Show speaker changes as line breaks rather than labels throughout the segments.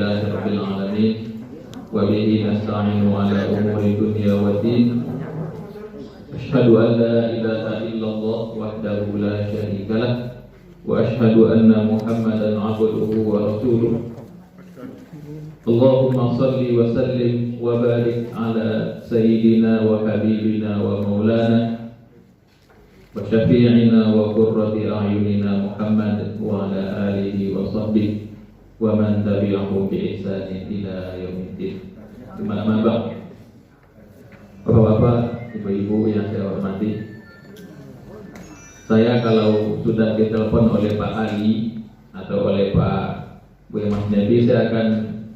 Alhamdulillahirabbil alamin wa bihi nasta'inu ala umuri dunya waddin. Asyhadu an la ilaha illallah wahdahu la syarika lah wa asyhadu anna Muhammadan 'abduhu wa rasuluh. Allahumma salli wa sallim wa barik ala sayyidina wa habibina wa maulana wa syafi'ina wa qurrati a'yunina Muhammad wa ala alihi wa sahbihi wa man tabi'ahu bi ihsanin ila yaumiddin. Bang, Bapak-bapak, ibu-ibu yang saya hormati, saya kalau sudah ditelepon oleh Pak Ali atau oleh Pak Bu Mas Nabi, saya akan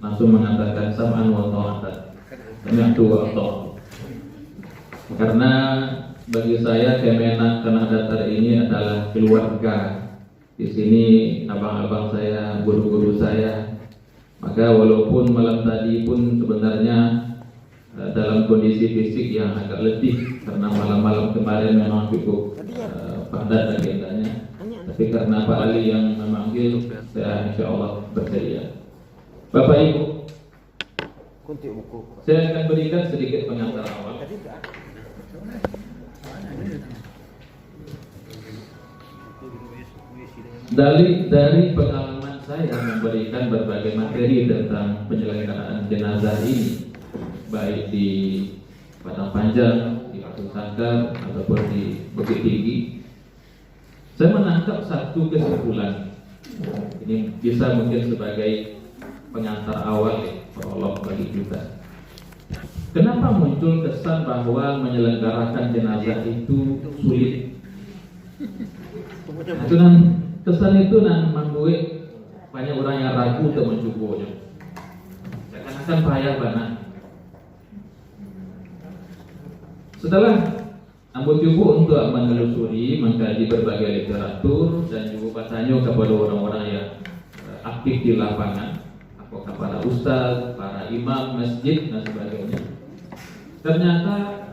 langsung mengatakan sam'an wa ta'atan, sami'tu wa ata'tu. Karena bagi saya Kemenak Tanah Datar ini adalah keluarga. Di sini abang-abang saya, guru-guru saya. Maka walaupun malam tadi pun sebenarnya dalam kondisi fisik yang agak letih karena malam-malam kemarin memang cukup padat agendanya. Tapi karena Pak Ali yang memanggil, saya insya Allah bersedia. Bapak Ibu, saya akan berikan sedikit pengantar awal. Dari pengalaman saya memberikan berbagai materi tentang penyelenggaraan jenazah ini, baik di Padang Panjang, di Batu Sangkar, ataupun di Bukit Tinggi, saya menangkap satu kesimpulan. Ini bisa mungkin sebagai pengantar awal, prolog bagi kita. Kenapa muncul kesan bahwa menyelenggarakan jenazah itu sulit? Kesan itu membuat banyak orang yang ragu untuk mencobanya. Seakan-akan payah banget. Setelah ambil cukup untuk menelusuri, mengkaji berbagai literatur dan juga bertanya kepada orang-orang yang aktif di lapangan, apakah para ustaz, para imam masjid dan sebagainya. Ternyata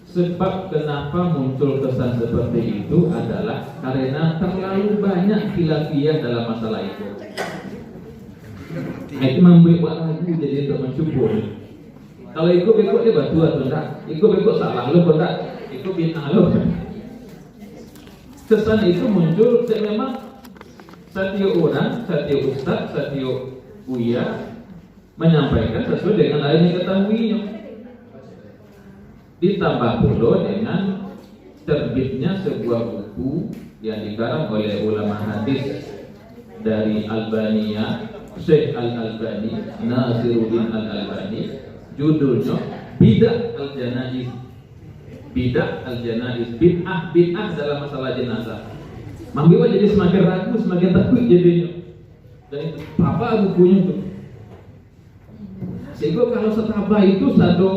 sebab kenapa muncul kesan seperti itu adalah karena terlalu banyak khilafiyah dalam masalah itu. Itu membuat ragu jadi untuk mencuba. Kalau ikut dia batu atau enggak, ikut salah lo enggak, ikut bid'ah lo. Kesan itu muncul memang setiap orang, setiap ustaz, setiap buya menyampaikan sesuai dengan yang diketahuinya. Ditambah pula dengan terbitnya sebuah buku yang dikarang oleh ulama hadis dari Albaniyah, Syekh Al-Albani, Nasiruddin Al-Albani, judulnya Bid'ah Al-Janaiz. Bid'ah Al-Janaiz, bid'ah dalam masalah jenazah. Membuat jadi semakin ragu, semakin takut jadinya. Dan itu apa bukunya itu? Sehingga kalau setabah itu satu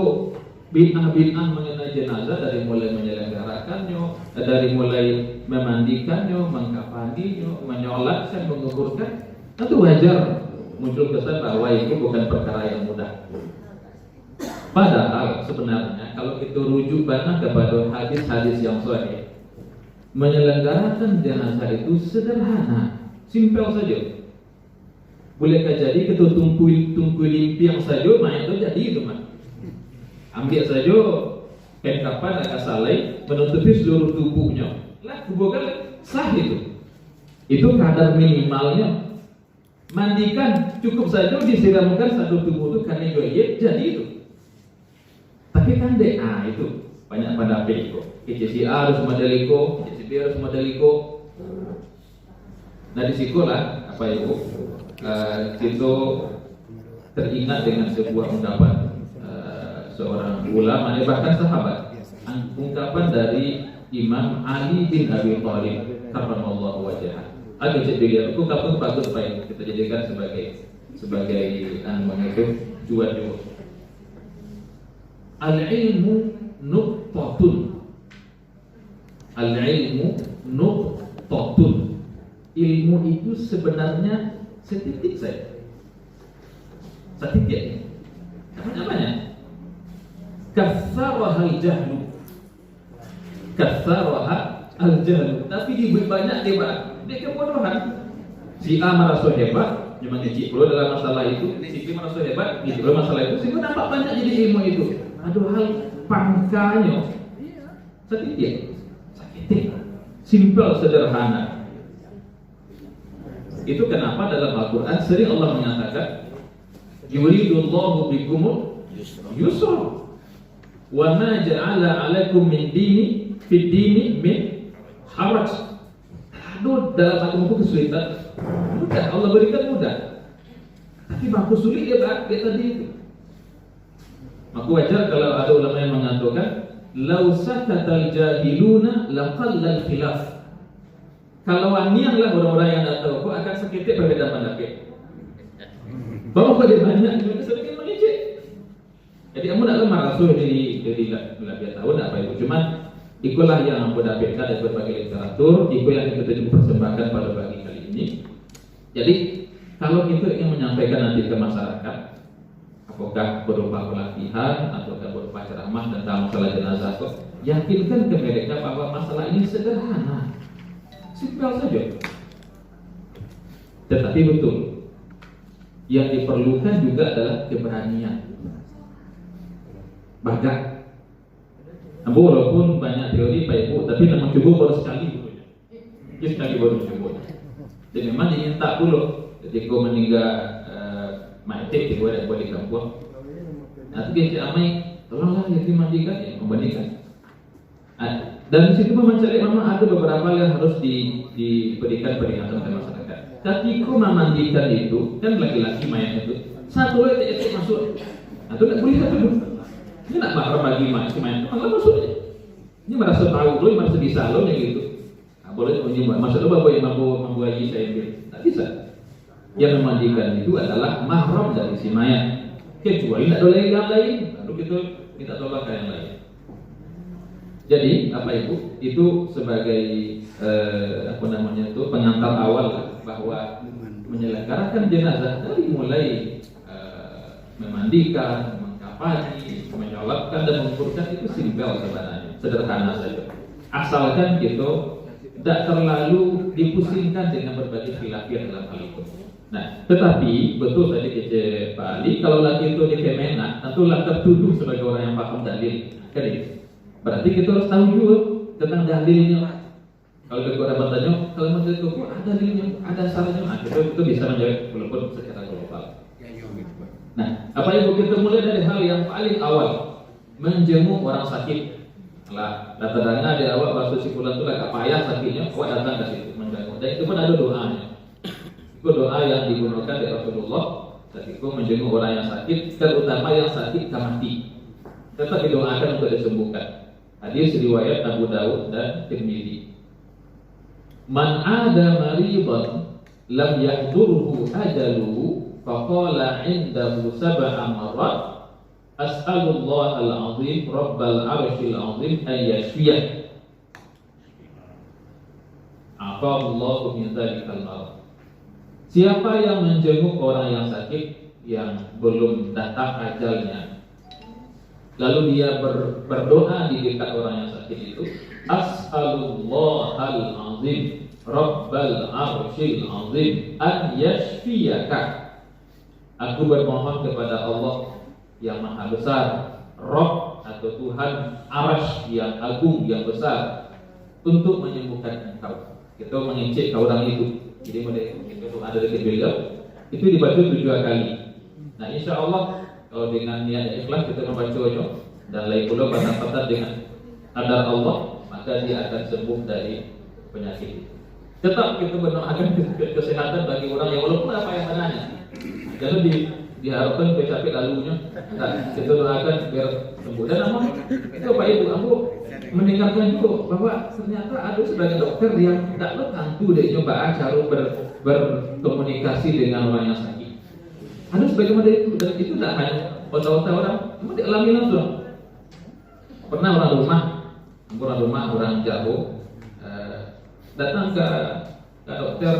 bid'ah mengenai jenazah, dari mulai menyelenggarakannya, dari mulai memandikannya, mengkafaninya, menyolatkan, menguburkan, tentu wajar muncul kesan bahwa itu bukan perkara yang mudah. Padahal sebenarnya kalau kita rujuk banyak kepada hadis-hadis yang sahih, menyelenggarakan jenazah itu sederhana, simpel saja. Bolehkah jadi kita tungku limpiang saja, mayat itu jadi itu mah. Ambil saja kain kapan agak salai menutupi seluruh tubuhnya. Lah bukan sah itu. Itu kadar minimalnya. Mandikan cukup saja disiramkan satu tubuh itu karena jadi itu. Tapi kan itu banyak pada itu. KCCA harus modeliko, KCCB harus modeliko. Nah di sikulah apa itu kita teringat dengan sebuah ungkapan seorang ulama, bahkan sahabat, ungkapan dari Imam Ali bin Abi Thalib karramallahu wajhah. Agak jadi ungkapan bagus baik kita jadikan sebagai itu jual. Al-ilmu nuqtatun. Al-ilmu nuqtatun. Ilmu itu sebenarnya setitik saja. Setitik. Namanya katsarahal jahlu. Katsarahal jahlu. Tapi diberi banyak debat. Dia kebodohan. Si A merasa hebat, Memang ngicik pula dalam masalah itu, sikit mana so hebat, ngicik pula masalah itu, sehingga nampak banyak jadi ilmu itu. Aduh hal pangkanya, sakit, simple, sederhana. Itu kenapa dalam Al-Quran sering Allah menyatakan, yuridullahu bikumul yusra, wa ma ja'ala 'alaikum min dini fid dini min haraj. Aduh, dalam agamaku kesulitan, mudah, Allah berikan mudah. Tapi maku sulit dia tadi itu. Maka wajar kalau ada ulama yang mengatakan, lau sakatal jahiluna laqallal khilaf. Kalau wanianglah orang-orang yang tak tahu, kok akan seketik berbeda pendapat. Bahwa pada banyak juga sedikit mengecek. Jadi kamu nak lemah rasul dari lebih tahu tak apa itu. Cuman ikulah yang aku dapatkan dari berbagai literatur, ikut yang kita persembahkan pada pagi kali ini. Jadi kalau kita ingin menyampaikan nanti ke masyarakat, apakah berupa pelatihan ataukah berupa ceramah tentang masalah jenazah, yakinkan ke mereka bahwa masalah ini sederhana, simpel saja. Tetapi betul, yang diperlukan juga adalah keberanian. Bahkan walaupun banyak teori Pak Ibu, tapi memang coba baru sekali baru coba. Dan memang diminta dulu ketika meninggal maitik di luar di kampung. Nanti dia amai, tolonglah yatim mandikan, ya membandingkan. Dan di situ memang ada beberapa yang harus diberikan peringatan ke masyarakat. Ketika memandikan itu, kan laki-laki mayat itu, satu itu masuk, atau tidak boleh satu. Ini nak mahram bagi mayat, malah masuknya. Ini merasa tahu dulu, merasa bisa loh yang gitu. Nah, boleh menyumbang. Maksudnya bapak yang mampu haji saya ambil, tak bisa. Yang memandikan itu adalah mahram dari si mayat. Kecuali tidak boleh yang lain, baru kita minta tolong ke yang lain. Jadi apa itu sebagai pengantar awal bahwa menyelenggarakan jenazah dari mulai memandikan, mengkafani, menyolatkan dan menguburkan itu simpel sebenarnya, sederhana saja. Asalkan gitu tidak terlalu dipusingkan dengan berbagai khilafiyah dalam hal itu. Nah, tetapi betul tadi Pak Ali, kalau lagi itu dikemenak, tentulah tertuduh sebagai orang yang paham dalil. Kan itu? Berarti kita harus tahu juga tentang dalilnya. Kalau kita bertanya, kalau menurut itu ada dalilnya, ada syaratnya, itu bisa menjawab walaupun secara global. Nah, apa yang kita mulai dari hal yang paling awal, menjenguk orang sakit. Lah, datang di awal waktu si bulan itu agak payah sakitnya, kau datang ke situ menjenguk. Dan itu pun ada doanya. Itu doa yang digunakan oleh Rasulullah ketika menjenguk orang yang sakit, terutama yang sakit mati. Tetap didoakan untuk disembuhkan. Hadis riwayat Abu Dawud dan Tirmidzi. Man ada maridan lam yahdurhu ajaluhu faqala indahu sab'a marrat as'alullah al-azim rabbal arshil azim an yashfiyah. Afallahu min dzalikal marad. Siapa yang menjenguk orang yang sakit yang belum datang ajalnya, lalu dia berdoa di dekat orang yang sakit itu, as'alullahal azim rabbal arshil azim an yashfiyaka. Aku bermohon kepada Allah yang maha besar, Rabb atau Tuhan arsy yang agung yang besar, untuk menyembuhkan engkau. Kita mengecek ke orang itu. Jadi itu ada di beliau itu dibaca 7 kali. Nah, insya Allah kalau dengan niat yang ikhlas kita membacanya dan lain pula patah-patah dengan qadar Allah, maka dia akan sembuh dari penyakit. Tetap kita berdoakan kesehatan bagi orang yang walaupun apa yang benarnya. Jangan diharapkan capek lalunya. Nah, kita doakan biar sembuh. Dan namun itu Pak Ibu, aku mendengarkan juga bahwa ternyata ada sebagian dokter yang tidak tentu dia coba cara berkomunikasi dengan orang yang sakit. Ada sebagaimana itu, dan itu tidak hanya otak-otak orang, cuma dialami langsung. Pernah orang rumah orang jauh datang ke dokter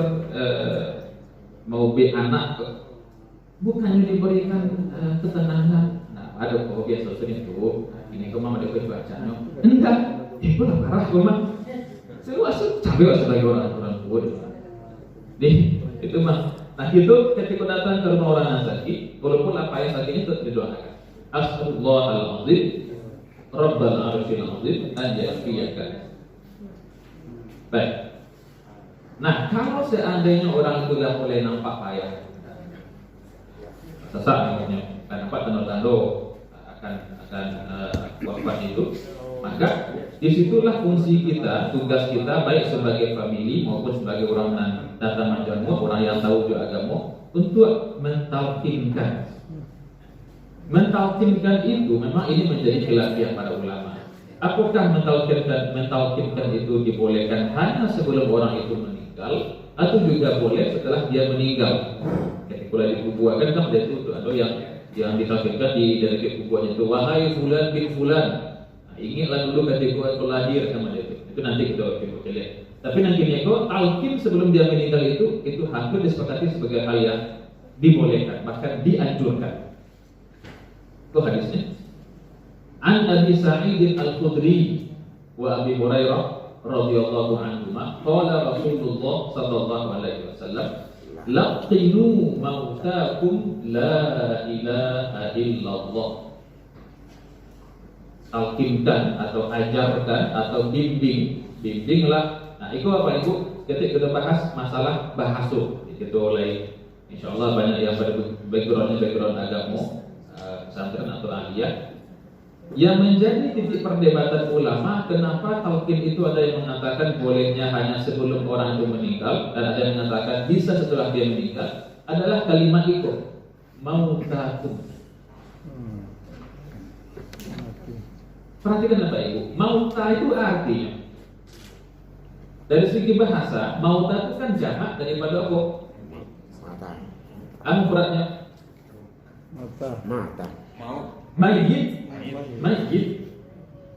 mau be anak, bukannya diberikan ketenangan. Nah, ada kok biasa itu. Ini kok mama dekat bacanya. Enggak, itu lah parah mama. Saya rasa capek sebagai orang tua. Nih, itu mah Nah itu ketika datang ke rumah orang yang sakit, walaupun apa yang sakitnya tetap didoakan. Astagfirullahaladzim, Rabbal arsyil azim, an ya'fiyaka. Baik. Nah kalau seandainya orang itu sudah mulai nampak payah, sesak namanya, nampak tanda-tanda akan wafat itu, maka disitulah fungsi kita, tugas kita baik sebagai family maupun sebagai orang yang datang menjamu, orang yang tahu juga agama, untuk mentalkinkan. Mentalkinkan itu memang ini menjadi khilafiyah para ulama. Apakah mentalkinkan itu dibolehkan hanya sebelum orang itu meninggal, atau juga boleh setelah dia meninggal? Ketika dikubuhkan kan ada itu ada yang ditalkinkan dari kubuhnya itu, wahai fulan bin fulan. Ingatlah dulu ketika itu lahir sama dia itu nanti kita lihat. Tapi nanti kok talqin sebelum dia meninggal itu hampir disepakati sebagai hal yang dibolehkan, bahkan dianjurkan. Itu hadisnya. An Abi Sa'id Al-Khudri wa Abi Hurairah radhiyallahu anhuma qala Rasulullah sallallahu alaihi wasallam laqinu mautakum la ilaha illallah. Talqinkan atau ajarkan atau bimbinglah. Nah, itu apa itu? Ketika kita bahas masalah bahasa, itu oleh insyaallah banyak yang pada background agama, pesantren atau aliyah, yang menjadi titik perdebatan ulama. Kenapa talqin itu ada yang mengatakan bolehnya hanya sebelum orang itu meninggal, dan ada yang mengatakan bisa setelah dia meninggal, adalah kalimat itu mautakum. Perhatikan Bapak Ibu, mauta itu artinya dari segi bahasa, mauta itu kan jamak daripada apa?
Mata.
Beratnya?
Mata.
Mayyit.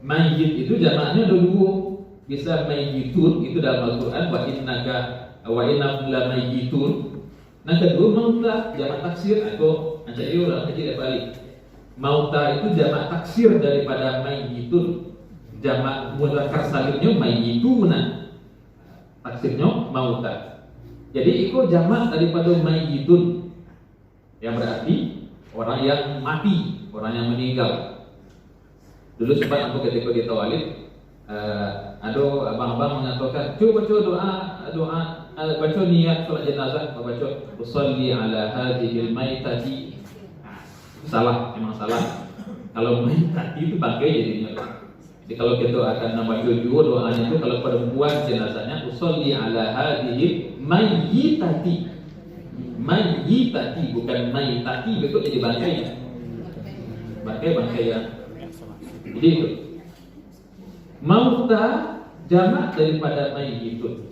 Mayyit itu jamaknya ada dua. Bisa mayyitun, itu dalam Al-Quran, wa innahum la mayyitun. Nah kedua mauta, jamak taksir atau jadi orang kecil balik. Mauta itu jamak taksir daripada mayyitun. Jamak mudzakkar salimnya mayyituna. Taksirnya mauta. Jadi itu jamak daripada mayyitun, yang berarti orang yang mati, orang yang meninggal. Dulu sempat aku ketika di Tawalid, ada abang-abang mengatakan, coba doa, baca niat solat jenazah, baca usolli ala hadhil maitati. Salah, memang salah. Kalau maitati itu bangkai jadinya. Jadi kalau kita akan nama jujur doanya itu, kalau perempuan jenazahnya usolli ala hadhil maitati. Maitati bukan maitati, betul jadi bangkai. Bangkai ya. Jadi itu mauta jamak daripada mayyitun.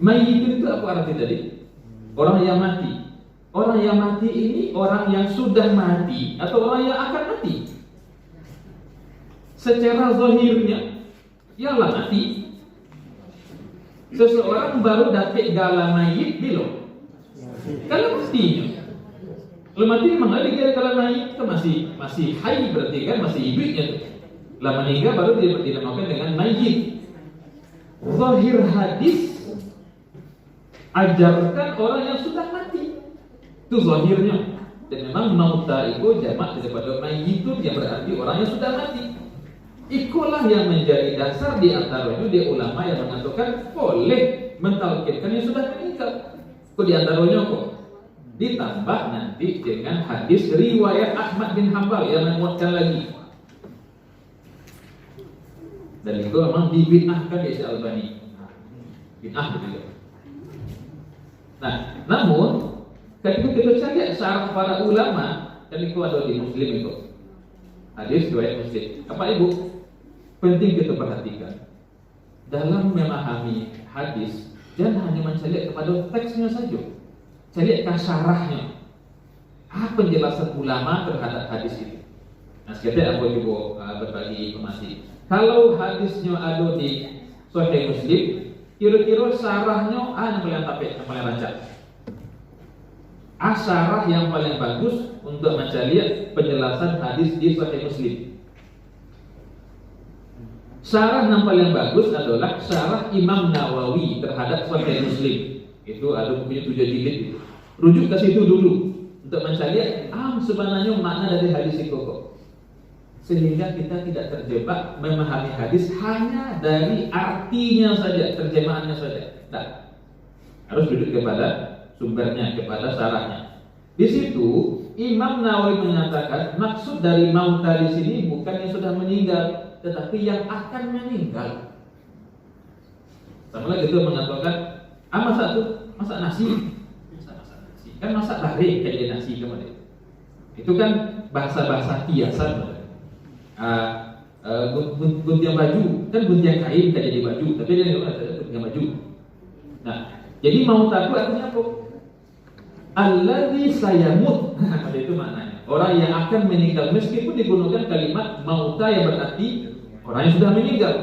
Mayyitun itu apa arti tadi? Orang yang mati. Orang yang mati ini orang yang sudah mati atau orang yang akan mati. Secara zahirnya ialah mati. Seseorang baru dapat gala mayit belum? Kalau mestinya kalau mati memang ada gala mayit itu masih hai, berarti kan masih hidupnya tuh. Lah meninggal baru dia dinamakan dengan mayit. Zahir hadis ajarkan orang yang sudah mati. Itu zahirnya. Dan memang mauta itu jamak daripada mayyitun, yang berarti orang yang sudah mati. Ikulah yang menjadi dasar di antaranya dia ulama yang mengatakan boleh mentalkinkan yang sudah meninggal. Kok di antaranya kok? Ditambah nanti dengan hadis riwayat Ahmad bin Hanbal yang menguatkan lagi. Dan itu memang dibid'ahkan di Al-Albani. Bid'ah begitu. Nah, namun ketika kita cari syarah para ulama, dan itu ada di Muslim itu. Hadis riwayat Muslim. Apa Ibu? Penting kita perhatikan. Dalam memahami hadis, jangan hanya mencari kepada teksnya saja. Cari syarahnya. Apa penjelasan ulama terhadap hadis itu? Nah, sekitar aku juga berbagi informasi. Kalau hadisnya ada di Sahih Muslim, kira-kira syarahnya yang paling tapik, yang paling rancak. Syarah yang paling bagus untuk mencari penjelasan hadis di Sahih Muslim. Syarah yang paling bagus adalah syarah Imam Nawawi terhadap Sahih Muslim. Itu ada punya 7 jilid itu. rujuk ke situ dulu untuk mencari sebenarnya makna dari hadis itu kok. Sehingga kita tidak terjebak memahami hadis hanya dari artinya saja, terjemahannya saja. Nah, harus duduk kepada sumbernya, kepada syarahnya. Di situ Imam Nawawi menyatakan maksud dari mauta di sini bukan yang sudah meninggal, tetapi yang akan meninggal. Sama lagi itu mengatakan, masak nasi, kan masak bari kayak nasi kemarin. Itu kan bahasa kiasan. Guntiang baju kan guntiang kain kan jadi baju, tapi dia nggak ada guntiang baju. Nah, jadi mautaku artinya apa? Alladzi sayamut. Itu maknanya. Orang yang akan meninggal, meskipun digunakan kalimat mauta yang berarti orang yang sudah meninggal.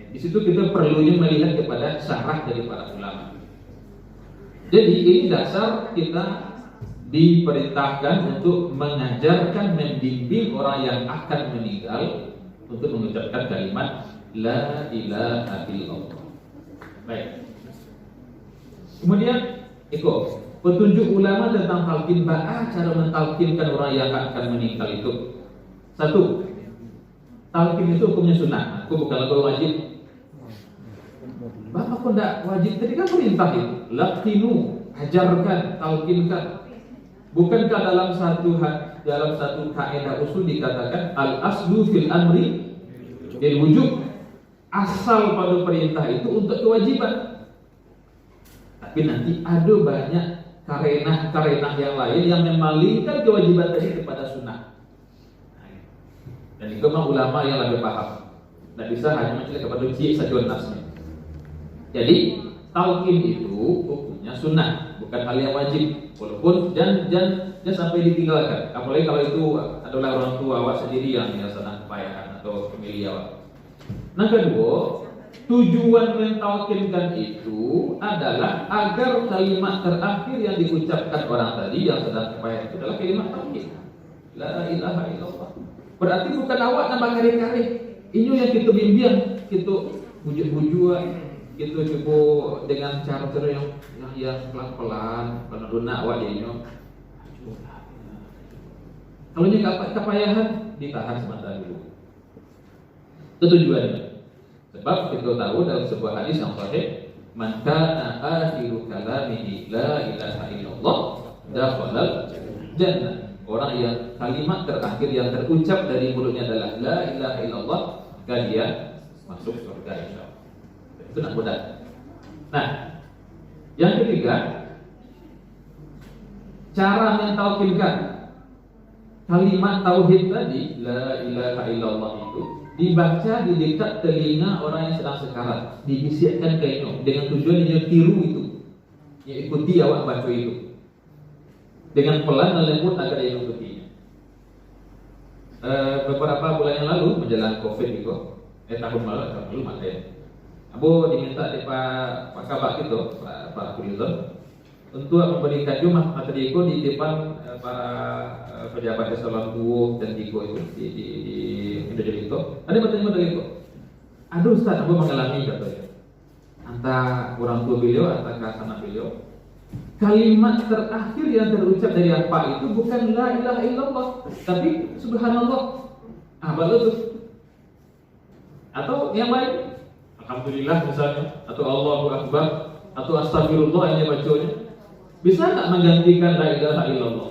Di situ kita perlunya melihat kepada syarah dari para ulama. Jadi ini dasar kita diperintahkan untuk mengajarkan, membimbing orang yang akan meninggal untuk mengucapkan kalimat La ilaha illallah. Baik. Kemudian petunjuk ulama tentang talqin cara mentalqinkan orang yang akan meninggal itu. Satu, talqin itu hukumnya sunnah. Aku bukan wajib. Bapak kok tidak wajib? Tadi kan perintah itu. Laqinu, ajarkan, talqinkan. Bukankah dalam satu kaidah usul dikatakan al aslu fil amri bil wujub, asal pada perintah itu untuk kewajiban. Tapi nanti ada banyak karenah yang lain yang memalingkan kewajiban tadi kepada sunnah. Dan itu memang ulama yang lebih paham. Tidak bisa hanya mencari kepada sajuan nafsnya. Jadi talqin itu hukumnya sunnah, bukan hal yang wajib. Walaupun jangan sampai ditinggalkan. Apalagi kalau itu adalah orang tua awak sendiri yang sedang kepayahan atau pemilih awak. Nah, kedua, tujuan mentalkinkan itu adalah agar kalimat terakhir yang diucapkan orang tadi yang sedang kepayahan itu adalah kalimat talqin. La ilaha illallah. Berarti bukan awak nambah kare-kare. Ini yang kita bimbing, kita bujuk-bujuk, kita coba dengan cara-cara yang pelan-pelan, lunak awak dia. Kalau ini kepayahan, ditahan sebentar dulu. Itu tujuannya. Sebab kita tahu dalam sebuah hadis yang sahih, man kana akhiru kalamihi la ilaha illallah dakhala jannah. Orang yang kalimat terakhir yang terucap dari mulutnya adalah la ilaha illallah, maka dia masuk surga insyaallah. Itu nak mudah. Nah, yang ketiga, cara mentalqinkan kalimat tauhid tadi la ilaha illallah itu dibaca di dekat telinga orang yang sedang sekarat, dibisikkan kainnya dengan tujuan dia tiru itu, dia ikuti awak baca itu dengan pelan dan lembut agar dia mengikutinya. Beberapa bulan yang lalu menjelang COVID itu, tahun lalu makanya Abu diminta oleh Pak Kabak itu, Pak Kurizon, untuk memberikan jumlah materi itu di depan para pejabat eselon 2 dan 3 itu di Indonesia itu. Ada materi itu. Aduh Ustaz, Abu mengalami katanya. Antara orang tua beliau, antara anak beliau, kalimat terakhir yang terucap dari apa itu bukan la ilaha illallah, tapi subhanallah. Baru itu. Atau yang lain, alhamdulillah misalnya, atau Allahu Akbar, atau astagfirullah yang dia bacanya. Bisa tak menggantikan la ilaha illallah?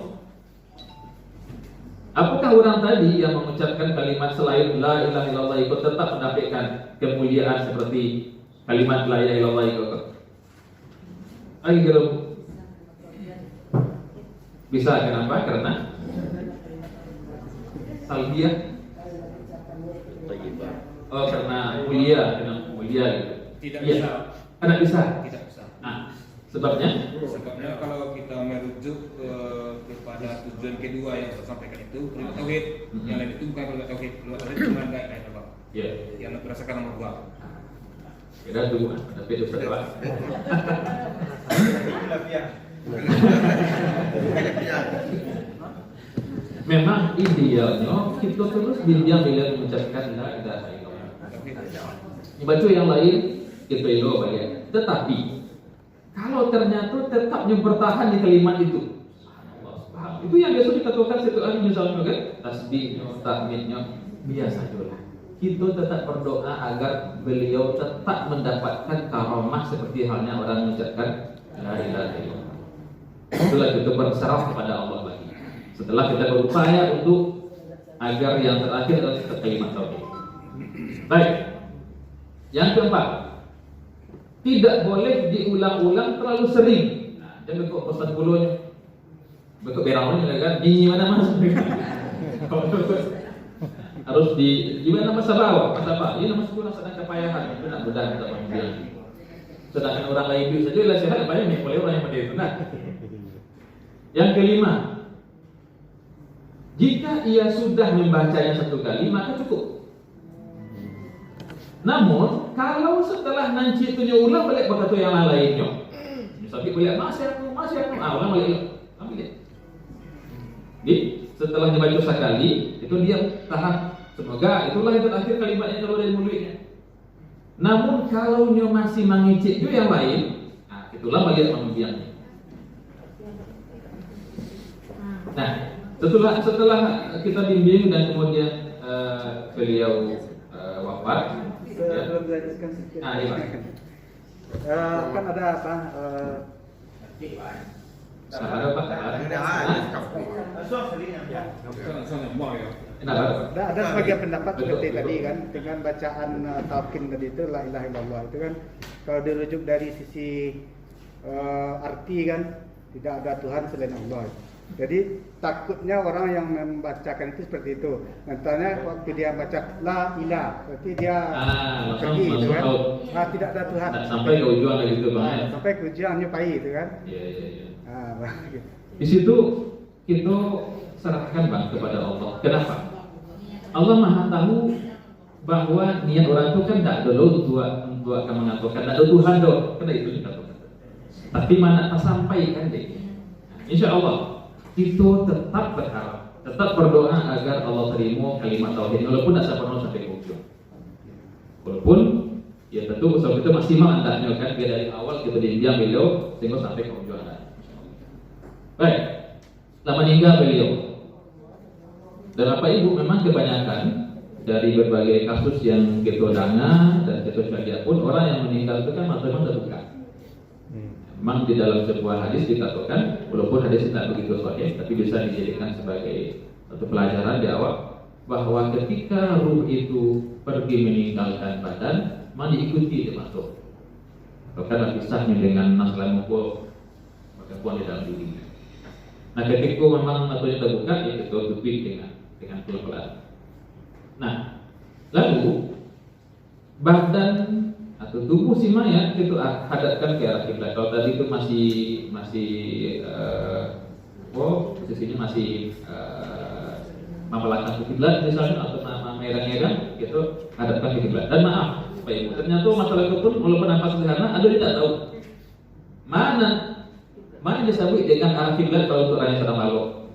Apakah orang tadi yang mengucapkan kalimat selain la ilaha illallah itu tetap mendapatkan kemuliaan seperti kalimat la ilaha illallah itu? Kalau bisa, kenapa? Karena salbiah. Karena mulia gitu.
Tidak
ya.
bisa.
Karena bisa.
Tidak bisa.
Nah, sebabnya
kalau kita merujuk kepada tujuan kedua yang saya sampaikan itu kalimat tauhid. Yang lain itu bukan kalimat tauhid. Kalimat tauhid cuma enggak ada apa.
ya.
Yang berdasarkan nomor 2.
Kira tunggu, tapi itu setelah. Memang idealnya kita terus bimbang bila mengucapkan la ilaha illallah. Baca yang lain kita baca. Tetapi kalau kalau ternyata tetapnya bertahan di kalimat itu. Subhanallah. Itu yang biasa dikatakan satu hari misalnya kan, tasbihnya, tahmidnya biasa juga. Kita tetap berdoa agar beliau tetap mendapatkan karamah seperti halnya orang mengucapkan la ilaha illallah. Itulah kita berserah kepada Allah lagi. Setelah kita berupaya untuk agar yang terakhir adalah kalimat tauhid. Baik. Yang keempat, tidak boleh diulang-ulang terlalu sering. Nah, jangan kok pesan bulunya. Bekok berangnya kan, di mana mas? Harus di mana masa bawah, masa apa? Ini nama sekolah sedang kepayahan, itu nak mudah kita panggil. Sedangkan orang lain itu saja lah sehat, apa yang boleh orang yang pada itu. Nah, yang kelima, jika ia sudah membacanya satu kali maka cukup. Namun kalau setelah nanti itu ulang balik berkata yang lainnya, misalnya boleh masih aku, ulang balik, ambil dia. Jadi setelah dibaca sekali itu dia tahan. Semoga itulah yang terakhir kalimatnya keluar dari mulutnya. Namun kalau dia masih mengicip juga yang lain, nah itulah bagian pembiayanya. Nah setelah kita bimbing dan kemudian beliau wafat.
Belum dilanjutkan sedikit. Kan ada apa?
Ada Pak?
Ada sebagian pendapat seperti tadi kan, dengan bacaan talqin tadi itu la ilaha illallah itu kan kalau dirujuk dari sisi arti kan tidak ada Tuhan selain Allah. Jadi takutnya orang yang membacakan itu seperti itu. Nantinya waktu dia baca la ilah, berarti dia pergi itu kan. Tidak ada Tuhan.
Sampai ke ujung lagi itu Bang.
Sampai ke ujung nyupai itu kan.
Iya.
Gitu.
Di situ kita serahkan Bang kepada Allah. Kenapa? Allah Maha tahu bahwa niat orang itu kan tidak ada untuk akan mengatakan tidak ada Tuhan doh. Karena itu dikatakan. Tapi mana tak sampai kan deh. Insya Allah kita tetap berharap, tetap berdoa agar Allah terima kalimat tauhid walaupun tidak sampai ke ujung. Walaupun ya tentu usaha kita maksimal hendaknya kan biar dari awal kita didiam beliau sehingga sampai ke ujung. Baik, setelah meninggal beliau dan Bapak Ibu memang kebanyakan dari berbagai kasus yang kita dengar dan kita lihat pun orang yang meninggal itu kan memang terbuka. Memang di dalam sebuah hadis dikatakan walaupun hadis tidak begitu sahih tapi bisa dijadikan sebagai satu pelajaran di awal bahwa ketika ruh itu pergi meninggalkan badan maka diikuti dia masuk. Bahkan kisahnya dengan masalah mukul maka puan di dalam diri. Nah ketika memang matanya terbuka ya kita tutupi dengan pelan-pelan. Nah lalu badan atau tubuh si mayat itu hadapkan ke arah kiblat. Kalau tadi itu masih posisinya masih membelakang ke kiblat misalnya atau merah-merah itu hadapkan ke kiblat. Dan maaf Pak Ibu, ternyata masalah itu pun walaupun nampak sederhana ada tidak tahu mana disebut dengan arah kiblat kalau untuk orang yang sedang malu.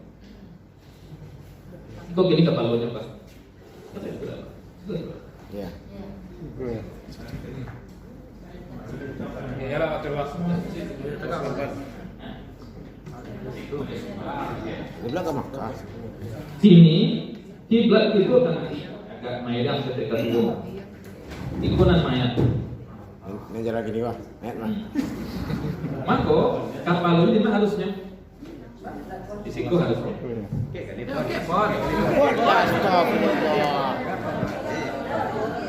Kok gini kepalanya Pak?
Iya.
Ya lah terus.
Kiblat ke Makkah.
Sini kiblat itu akan agak mayat ketika itu. Ikunan mayat.
Ini jalan gini wah, mayat mah.
Maka kapal ini mah harusnya di siku harusnya.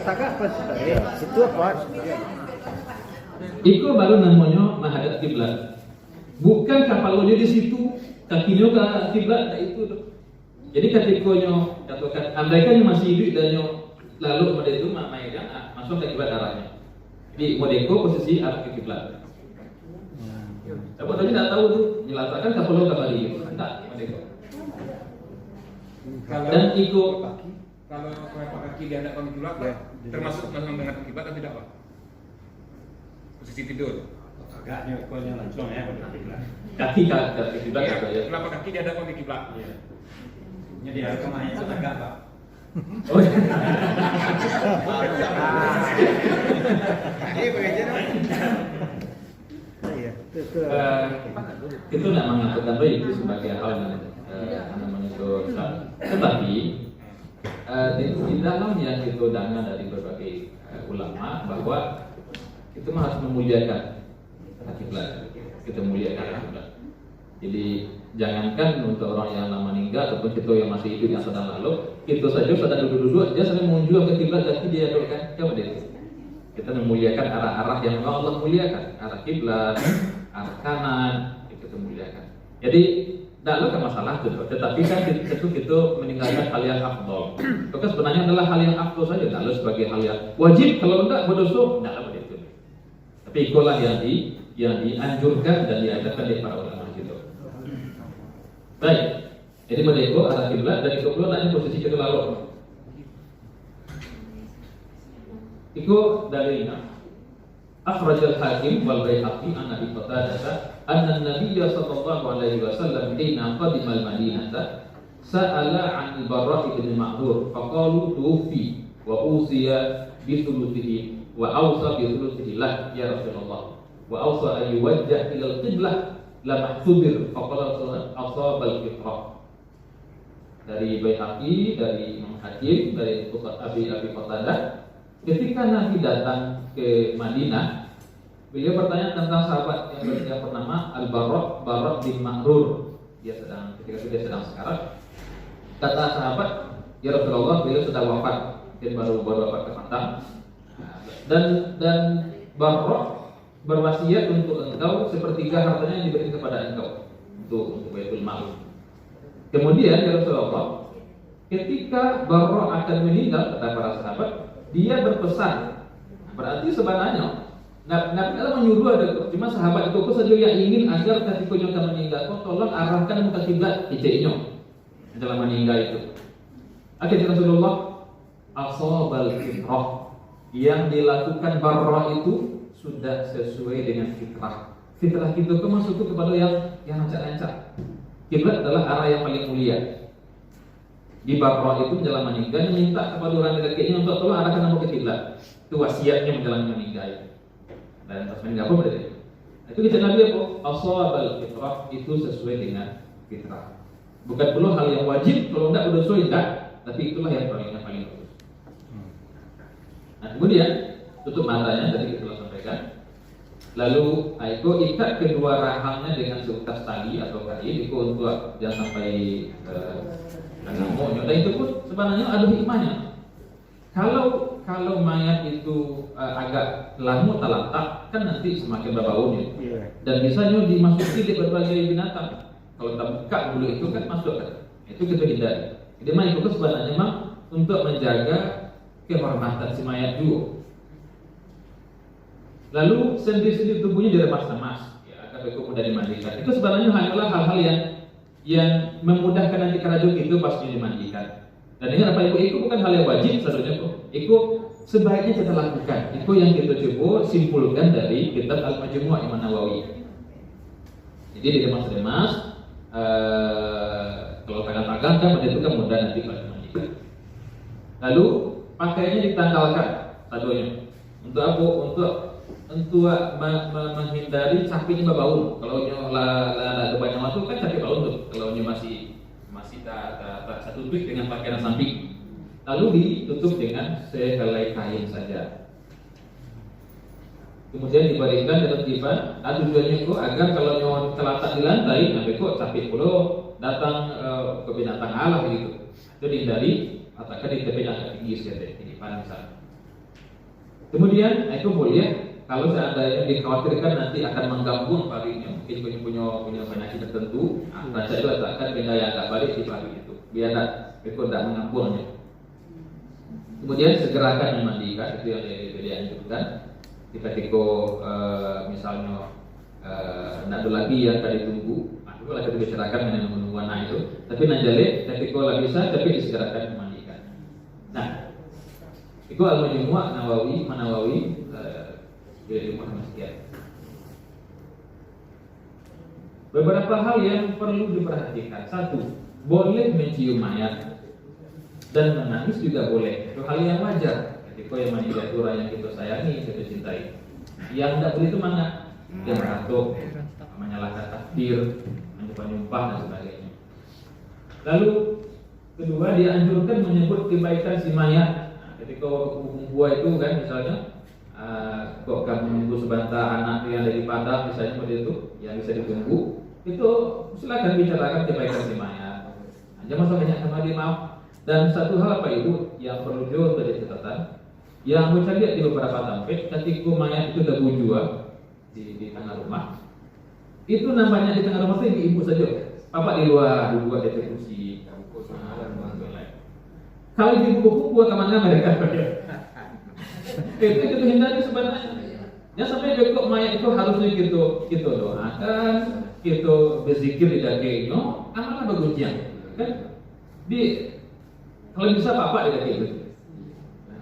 Takah apa sih?
Situ apa?
Itu baru namanya menghadap kiblat. Bukan kapal di situ, kakinya ke kiblat itu. Jadi ketika katakan andaikan masih hidup dan lalu pada itu mayatnya masuk ke kiblat arahnya. Di modeko posisi arah ke kiblat. Siapa tadi tidak tahu tuh, nyelatakan kapal kembali. Tidak, modeko. Dan ikut
Kalau kelopak kaki dihadapkan ke kiblat, termasuk dengan kiblat atau tidak Pak? Posisi tidur.
Agaknya pokoknya langsung ya pada kiblat.
kaki ke kiblat atau ya.
Kelopak kaki dihadapkan ke kiblat.
Iya. Jadi harus kemana itu agak Pak.
Oh iya.
Iya.
Itu tidak mengatakan itu sebagai hal yang namanya dosa. Tetapi di dalam yang ditodangkan dari berbagai ulama bahwa itu harus memuliakan kiblat, kita muliakan kiblat. Jadi jangankan untuk orang yang lama meninggal ataupun kita yang masih hidup yang sedang lalu, itu saja sedang duduk-duduk dia sering menunjuk ke kiblat dan dia doakan kepada itu. Kita memuliakan arah-arah yang memang Allah muliakan, arah kiblat, arah kanan, itu kita muliakan. Jadi tidak ada masalah itu, tetapi kan itu kita meninggalkan hal yang afdol. Itu kan sebenarnya adalah hal yang afdol saja, tidak sebagai hal yang wajib. Kalau tidak berdosa, tidak ada itu. Tapi itulah yang dianjurkan dan diajarkan oleh para ulama itu. Baik, jadi menegok arah kiblat dan itu perlu nanti posisi kita lalu. Itu dalilnya. Akhrajal Hakim wal Baihaqi an Abi Qatadah anna an-nabiy sallallahu alaihi wasallam hina qadima al-Madinah sa'ala 'an al-Bara' bin Ma'rur faqalu tuwfi wa usiya bi thuluthihi wa awsa bi thuluthihi lah ya Rasulullah wa awsa an yuwajjah ila al-qiblah la mahtubir faqala asabal fitrah. Dari Baihaqi, dari Imam Hakim, dari Abi Qatadah, ketika Nabi datang ke Madinah, beliau bertanya tentang sahabat yang bernama Al-Bara' bin Ma'rur. Ketika itu dia sedang sekarat. Kata sahabat, ya Rasulullah, beliau sudah wafat, mungkin baru wafat ke Fatah. Dan Bara' berwasiat untuk engkau sepertiga hartanya yang diberikan kepada engkau untuk Baitul Mal. Kemudian ya Rasulullah, ketika Bara' akan meninggal, kata para sahabat, dia berpesan. Berarti sebenarnya Nabi Allah menyuruh ada cuma sahabat itu saja yang ingin agar ketika akan meninggal, tolong arahkan muka kiblat kecilnya dalam meninggal itu. Akhirnya Rasulullah asabal fitrah, yang dilakukan Bara' itu sudah sesuai dengan fitrah. Fitrah kita itu masuk kepada yang rancak-rancak. Kiblat adalah arah yang paling mulia. Di Bara' itu menjelang meninggal minta kepada orang dekatnya untuk tolong arahkan nama ke kiblat. Itu wasiatnya menjelang meninggal. Dan pas meninggal apa berarti? Itu kita Nabi apa? Ashabal fitrah, itu sesuai dengan fitrah. Bukan perlu hal yang wajib, kalau tidak berdosa tidak, tapi itulah yang paling bagus. Nah, kemudian tutup matanya tadi kita telah sampaikan. Lalu itu ikat kedua rahangnya dengan seutas tali atau kain itu untuk jangan sampai dan itu pun sebenarnya ada hikmahnya. Kalau mayat itu agak lama terletak, kan nanti semakin berbaunya. Dan biasanya dimasuki di berbagai binatang. Kalau kita buka dulu itu kan masuk kan. Itu kita hindari. Jadi mayat itu sebenarnya memang untuk menjaga kehormatan si mayat juga. Lalu sendi-sendi tubuhnya diremas-remas, ya, agar itu mudah dimandikan. Itu sebenarnya hanyalah hal-hal yang memudahkan nanti kerajuk itu pasti dimandikan. Dan ini apa itu bukan hal yang wajib sebenarnya kok. Itu sebaiknya kita lakukan. Itu yang kita coba simpulkan dari kitab Al-Majmu' Imam Nawawi. Jadi diremas-remas, kalau tangan-tangan kan itu kan mudah nanti dimandikan. Lalu pakaiannya ditanggalkan satunya. Untuk apa? Untuk menghindari capitnya berbau. Kalau ada banyak masuk kan capit bau tuh. Kalau masih tak satu tweet dengan pakaian samping. Lalu ditutup dengan sehelai kain saja. Kemudian diberikan ketertiban. Tujuannya itu agar kalau nyawa terletak di lantai, nanti kok capit pula datang ke binatang alam gitu. Itu dihindari. Atakan di tepi agak tinggi sekali di depan misalnya. Kemudian itu boleh. Kalau seandainya dikhawatirkan nanti akan menggabung parinya, mungkin punya penyakit tertentu, baca itu akan pindah yang agak balik di pari itu, biar itu tidak mengampungnya. Kemudian segerakan memandikan, itu yang dianjurkan. Ketika misalnya tidak ada lagi yang tadi tunggu, itu lagi dibicarakan dengan menunggu itu. Tapi najalik, ketika lagi bisa, tapi disegerakan memandikan. Nah, itu Al-Majmu' Nawawi. Beberapa hal yang perlu diperhatikan. Satu, boleh mencium mayat dan menangis juga boleh. Itu hal yang wajar. Ketika yang meninggal itu orang yang kita sayangi, kita cintai. Yang tidak boleh itu mana? dia meratuk, menyalahkan takdir, menyumpah-nyumpah dan sebagainya. Lalu kedua dianjurkan menyebut kebaikan si mayat. Ketika hukum buah itu kan misalnya kok kamu menunggu sebentar anak yang dari Padang misalnya seperti itu yang bisa ditunggu, itu silakan bicarakan kebaikan si mayat. Jangan sampai banyak sama dia maaf. Dan satu hal Pak Ibu yang perlu juga menjadi catatan, yang saya lihat di beberapa tempat ketika mayat itu sudah bujua di tengah rumah, itu nampaknya di tengah rumah itu ibu saja, bapak di luar di kursi. Kalau ibu buku kemana mereka? Itu hindari sebenarnya. Ya sampai bekok mayat itu harusnya kita doakan, kita berzikir di dagingnya, amanah bagusnya, kan? Kalau bisa bapak di daging itu,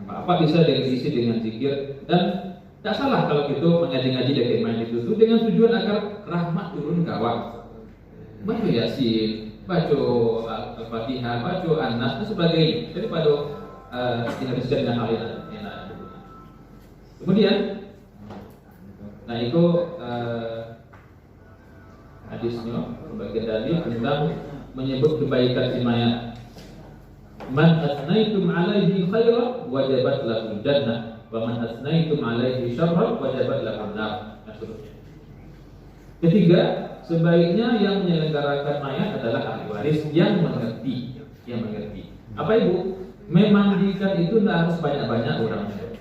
bapak bisa diisi dengan zikir dan tak salah kalau kita mengaji-ngaji daging mayat itu dengan tujuan agar rahmat turun gawat. Baca Yasin, baca Al-Fatihah, baca An-Nas dan sebagainya daripada dihabiskan dengan hal yang ada. Kemudian, nah itu hadisnya sebagai dalil tentang menyebut kebaikan si mayat. Man asnaitum alaihi khairan wajabat lahu jannah wa man asnaitum alaihi syarran wajabat lahu nar. Ketiga, sebaiknya yang menyelenggarakan mayat adalah ahli waris yang mengerti. Apa Ibu? Memandikan itu tidak harus banyak-banyak orangnya.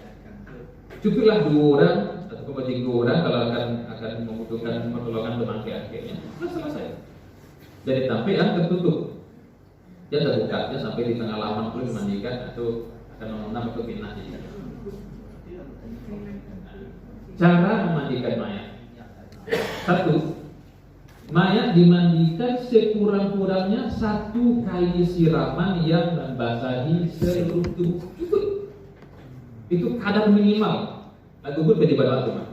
Cukuplah 2 orang atau 3 orang kalau akan membutuhkan pertolongan akhirnya. Selesai. Jadi sampai yang tertutup. Dia terbuka, dia sampai di tengah laman pun dimandikan atau akan mengundang atau pindah di sana. Cara memandikan mayat. 1. Mayat dimandikan sekurang-kurangnya 1 kali siraman yang membasahi seluruh tubuh. Cukup. Itu kadar minimal. Gugur ke pada waktu mah.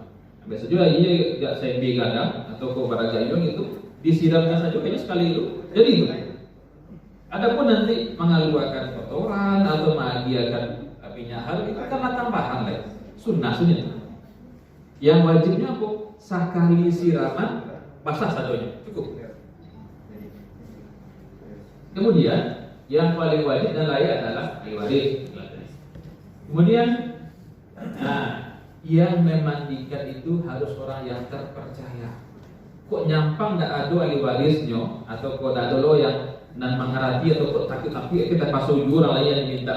Biasa juga ia tidak sembi kadang atau ke baragayong itu disiramkan saja kayaknya sekali itu. Jadi itu. Adapun nanti mengeluarkan kotoran atau menghadiahkan minyak harum itu karena tambahan lah, sunnah. Yang wajibnya apa? Sekali siraman basah satunya cukup. Kemudian yang paling wajib dan layak adalah ahli waris. Kemudian, yang memandikan itu harus orang yang terpercaya. Kok nyampang tidak ada ahli warisnya atau kok tidak ada lo yang dan mengerti atau kok takut tapi kita pasang orang lain yang minta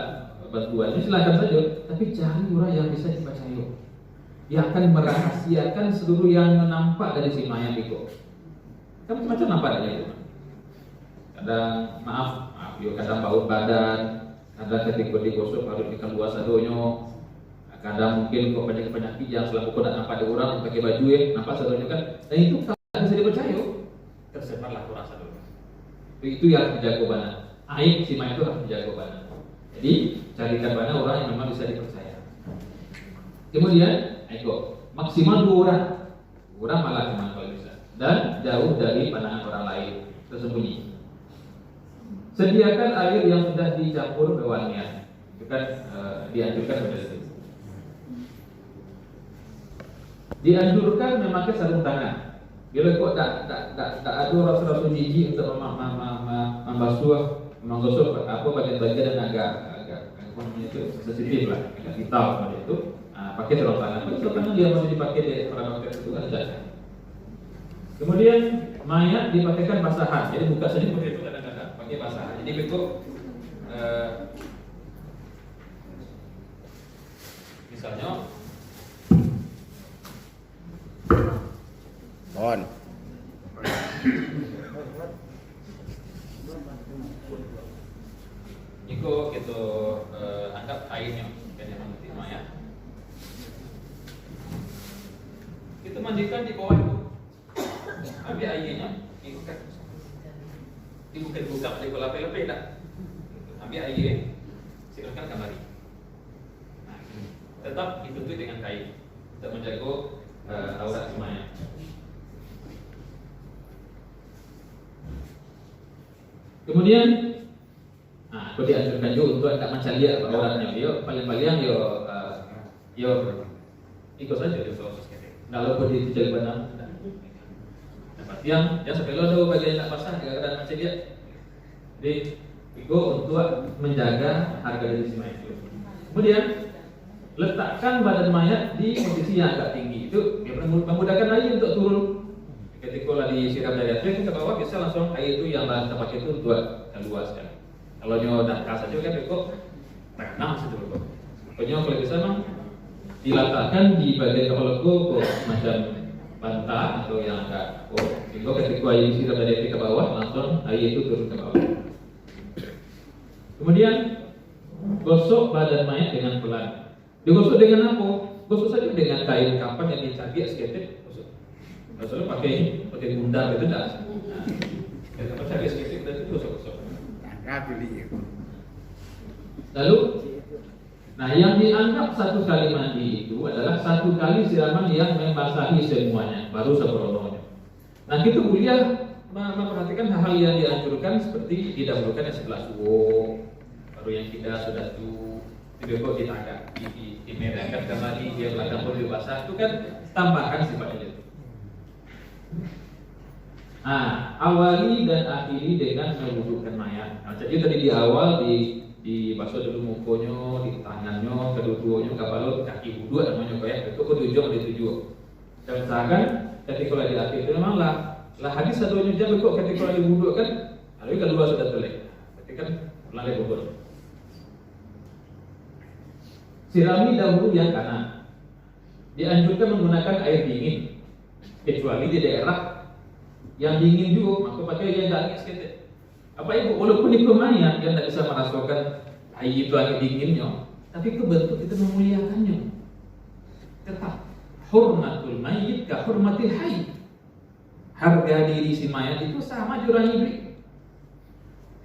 bantuan, silakan saja. Tapi cari orang yang bisa dipercaya, yang akan merahasiakan seluruh yang nampak dari si mayat itu. Kan macam nampak aja itu. Kadang maaf, kadang bau badan, kadang ketika digosok harus dikeluar sadonya. Kadang mungkin kok penyakit yang selalu kok tidak nampak ada orang pakai baju nampak sadonya kan. Dan itu kalau bisa dipercaya, tersebarlah kurang sadonya. Itu yang dijaga bana. Aib si mayat itu harus dijaga bana. Jadi carikan bana orang yang memang bisa dipercaya. Kemudian, maksimal 2 orang. 2 orang malah cuma kalau bisa. Dan jauh dari pandangan orang lain, tersembunyi. Sediakan air yang sudah dicampur pewangian. Itu kan dianjurkan pada itu. Dianjurkan memakai sarung tangan. Bila kok tak ada rasa-rasa jijik untuk membasuh, menggosok apa bagian-bagian yang agak sensitif lah, agak vital seperti itu, pakai sarung tangan. Sarung tangan dia masih dipakai di para dokter itu kan saja. Kemudian mayat dipakaikan basahan, jadi buka saja seperti itu kadang-kadang pakai basahan. Jadi bekok misalnya
On.
Iko kita anggap airnya jadi mandi mayat. Kita mandikan di bawah itu. Ambil airnya, ikat. Dibuka di bola pelepeh tak. Ambil air, silakan kamari. Nah, tetap ditutup dengan kain untuk menjaga aurat si mayat. Kemudian, aku dianjurkan juga untuk tak macam lihat auratnya. Dia paling-paling ikut saja di proses Kalau pun itu jadi benar. Yang sepelo ada bagian tak pasang kadang-kadang macam dia. Jadi itu untuk menjaga harga dari si mayat itu. Kemudian letakkan badan mayat di posisi yang agak tinggi. Itu dia memudahkan air untuk turun. Ketika lagi disiram dari atas ke bawah, bisa langsung air itu yang kita pakai itu keluar sekali. Kalau nyo dangkal saja kan kok tenang saja kok. Pokoknya kalau bisa memang diletakkan di bagian kepala kok macam bantal atau yang agak sehingga ketika air disiram dari atas ke bawah, langsung air itu turun ke bawah. Kemudian gosok badan mayat dengan pelan. Digosok dengan apa? Gosok saja dengan kain kapan yang dicabik sedikit. Gosok pakai bundar itu dah. Kain kapan cabik sedikit itu gosok-gosok. Lalu, nah yang dianggap satu kali mandi itu adalah satu kali siraman yang membasahi semuanya, baru seperonohnya. Nah kita kuliah memperhatikan hal-hal yang dianjurkan seperti didahulukan yang sebelah suwo, baru yang kita sudah tuh kok kita agak dimerahkan karena dia belakang pun basah itu kan tambahan sifatnya itu. Nah, awali dan akhiri dengan mewudhukan mayat. Nah, jadi tadi di awal dibasuh dulu mukonya, di tangannya, kedua-duanya, kapal kaki wudhu namanya kayak itu kedujung dituju. Dan misalkan ketika di akhir itu memang lah hadis satunya jam kok ketika lagi wudhu kan, lalu kedua sudah telek. Ketika mulai wudhu. Sirami dahulu yang kanan. Dianjurkan menggunakan air dingin, kecuali di daerah yang dingin juga, maka pakai yang dingin sedikit. Apa ibu? Walaupun itu mayat yang tidak bisa merasakan air itu agak dinginnya, tapi itu bentuk kita memuliakannya. Tetap hormatul mayyit ka hormatil hayy. Harga diri si mayat itu sama jurang ibrik.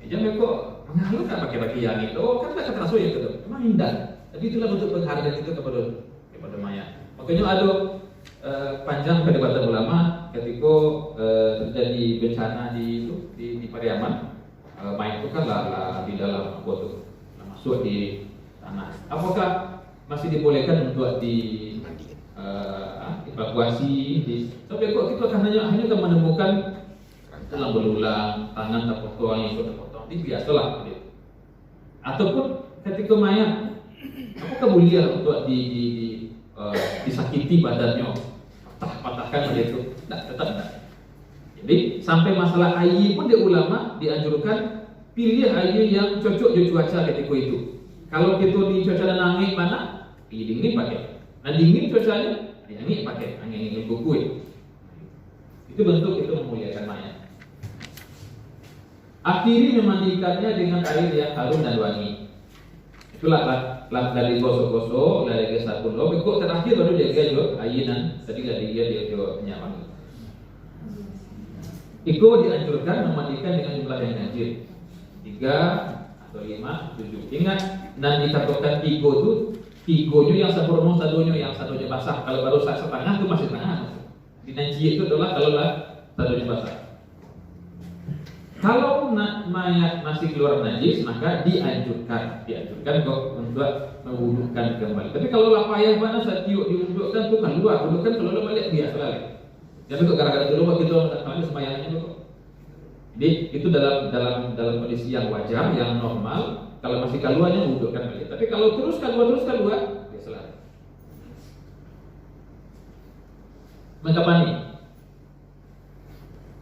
Jangan kok mengalir tak pakai yang itu, kan tak terasa ya gitu. Memang indah. Tapi itulah bentuk penghargaan kita kepada mayat. Makanya ada panjang perdebatan ulama ketika terjadi bencana di Pariaman, mayat itu kan lah di dalam apa tuh, masuk di tanah. Apakah masih dibolehkan untuk evakuasi? Tapi kok kita kan hanya menemukan tulang belulang, tangan terpotong, yang terpotong, ini biasalah. Ataupun ketika mayat, apakah boleh untuk disakiti badannya, patahkan begitu? Tidak, tetap tidak. Jadi sampai masalah air pun di ulama dianjurkan pilih air yang cocok di cuaca ketika itu. Kalau kita di cuaca angin mana, dingin pakai. Nah dingin cuacanya, angin pakai, angin kukuh. Itu bentuk itu memuliakan mayat. Akhiri memandikannya dengan air yang harum dan wangi. Itulah dari gosok-gosok, dari gesapun lo, kok terakhir baru dia gajo ayinan, tadi dari dia nyaman. Iko dianjurkan memandikan dengan jumlah yang kecil, 3 atau 5, 7. Ingat, dan dikatakan tigo itu, tigonya yang sempurna, sadonya basah. Kalau baru setengah itu masih setengah. Di nanji itu adalah kalau sadonya basah. Kalau mayat masih keluar najis, maka dianjurkan kok untuk mewudhukan kembali. Tapi kalau lapayah mana saat diwudhukan itu kan keluar, wudhukan kalau balik biasa lagi. Jadi kok gara-gara dulu waktu itu kami semayangnya kok. Jadi itu dalam kondisi yang wajar, yang normal. Kalau masih keluarnya wudhukan balik. Tapi kalau terus keluar, biasa lagi. Mengkapani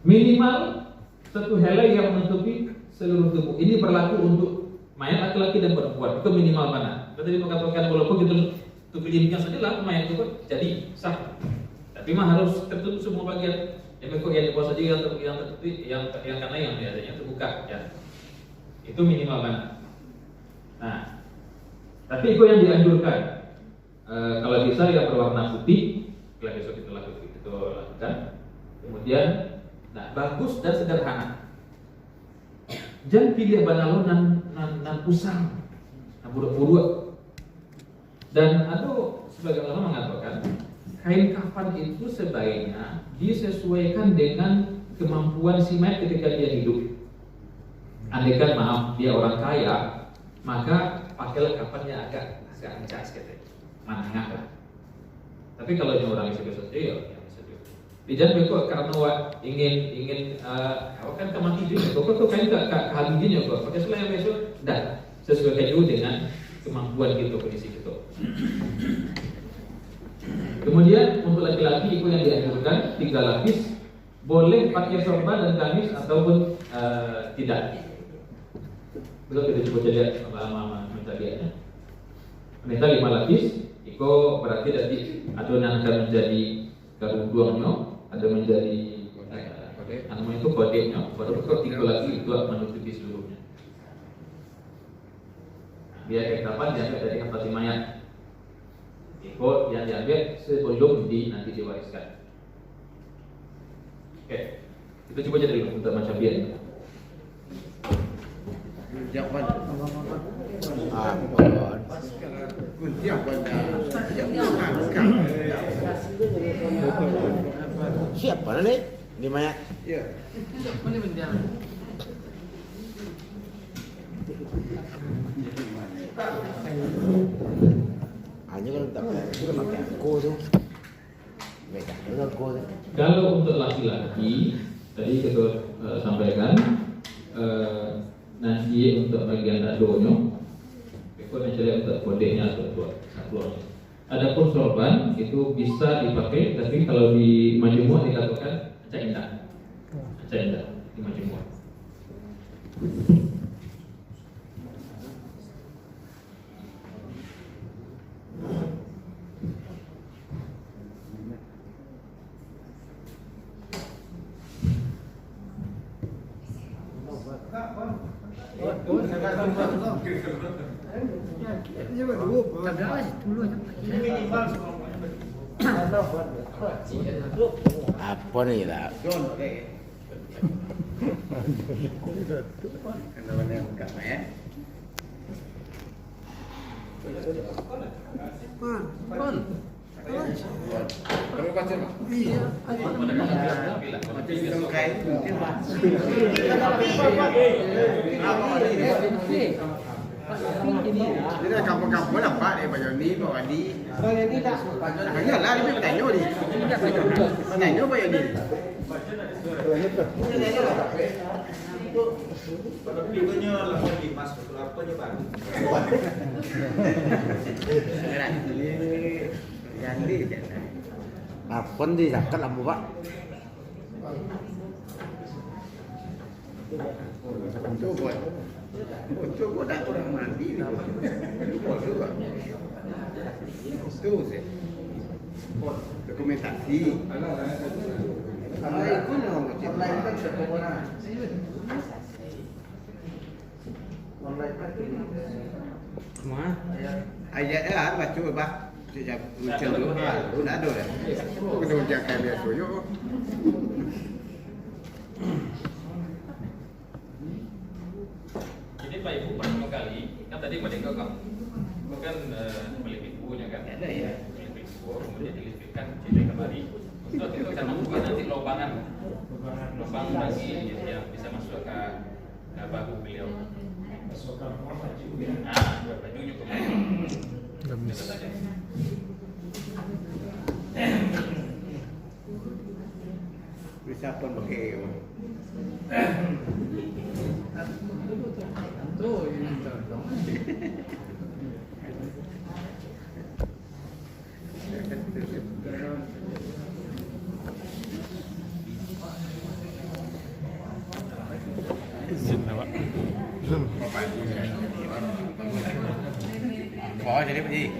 minimal satu helai yang menutupi seluruh tubuh. Ini berlaku untuk mayat laki-laki dan perempuan. Itu minimal mana? Kita tadi mengatakan walaupun kita tutupi dirinya saja lah mayat itu jadi sah. Tapi mah harus tertutup semua bagian. Yang di bawah saja yang tertutup, yang karena yang biasanya terbuka. Ya. Itu minimal mana? Nah, tapi itu yang dianjurkan. Kalau bisa yang berwarna putih, kalau besok itu lakukan. Kemudian nah, bagus dan sederhana. Jangan pilih banalo nan usang, nan buruk-buruk. Dan ada sebagian ulama mengatakan kain kafan itu sebaiknya disesuaikan dengan kemampuan si mayat ketika dia hidup. Andaikan maaf dia orang kaya, maka pakailah kafannya agak ancas gitu, menengah lah. Tapi kalau yang orang sesuatu ya bisa juga. Dijan kok karena ingin kan kemati juga. Kok tuh kayak tak kehabisannya kok. Pakai selain besok dah sesuaikan juga dengan kemampuan gitu kondisi gitu. Kemudian untuk laki-laki itu yang dianjurkan 3 lapis, boleh pakai sorban dan gamis ataupun tidak. Betul kita coba lihat sama mencariannya. Minta 5 lapis, itu berarti nanti adonan akan menjadi karungduangnya, ada menjadi namanya itu kodenya. Baru kalau 3 lagi itu menutupi seluruhnya. Biar kayak kapan diambil dari kantasi mayat. Itu yang diambil sebelum nanti diwariskan. Oke, kita coba jadi dulu untuk macam biar.
Jawaban. Siapa nih di mayat?
Ya.
Hanya kalau tak pakai aku tu. Beda, aku tu.
Kalau untuk laki-laki tadi kita sampaikan nanti untuk bagian dadonya, itu mencari untuk kodenya atau satuan. Adapun sorban itu bisa dipakai, tapi kalau di majmua dikatakan acak indah di majmua.
Apa ni lah?
Jadi kampung-kampung lah Pak dia baju ni bawa di. Baju ni tak. Hanya lah dia bertanya di. Bertanya baju ni.
Pintunya lapor di mas, lapornya baru.
Yang ni je.
Apa ni zakat apa Pak?
Coba. Coba dah orang mandi ni. Coba. Tu je. Dokumentasi. Kalau itu nak online kan sekolah. Online kan.
Mana?
Ayat baca bah. Sejak macam tu pun ada dah. Kena ujian kayak biasa yo.
Jadi Pak Ibu pertama kali kan tadi mereka kok bukan beli ibunya kan?
Ada ya.
Beli ibu kemudian dilistrikkan CD kembali. Terus itu kita mampu nanti lubang lagi yang bisa masuk ke bahu beliau. Bajunya kembali. Itu saja.
Bisa pun pakai. Bỏ cho đi.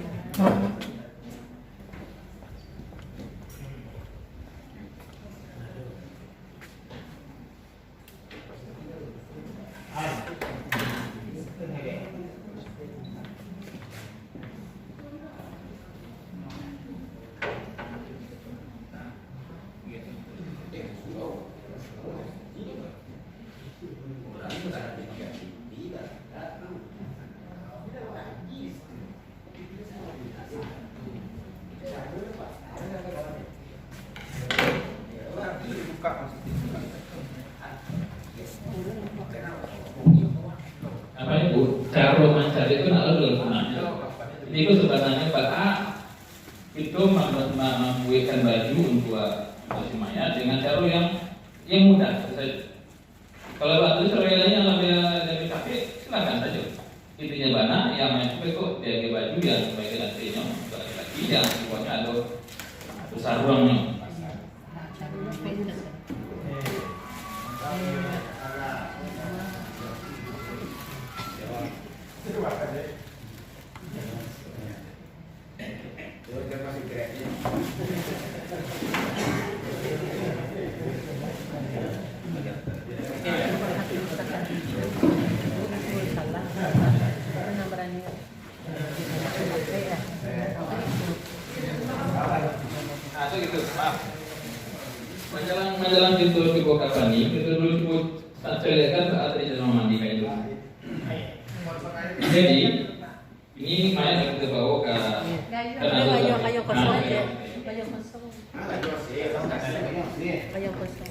Apa itu cara mencari itu nak lalu gunanya. Ini itu sebenarnya pada itu membuatkan baju untuk si mayat dengan cara yang mudah saja. Kalau waktu lain yang lebih capek, silakan saja. Intinya mana yang mayat itu kok dia baju yang sebagai nantinya laki-laki yang pokoknya ada sarungnya. Nah, itu gitu, maaf. Majalah pintu dibuka pani, itu dulu disebut saat saya lihat kan saat di dalam mandi kayak itu. Jadi ini mayat yang kita bawa ke
kayu kosong ya, kayu kosong. Kayu kosong.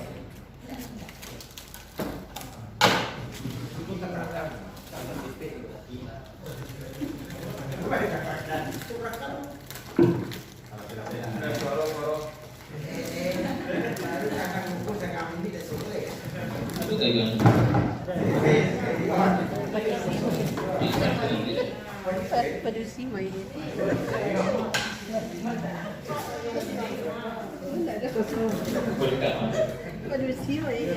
Itu dagang.
Padusi mai. Padusi mai.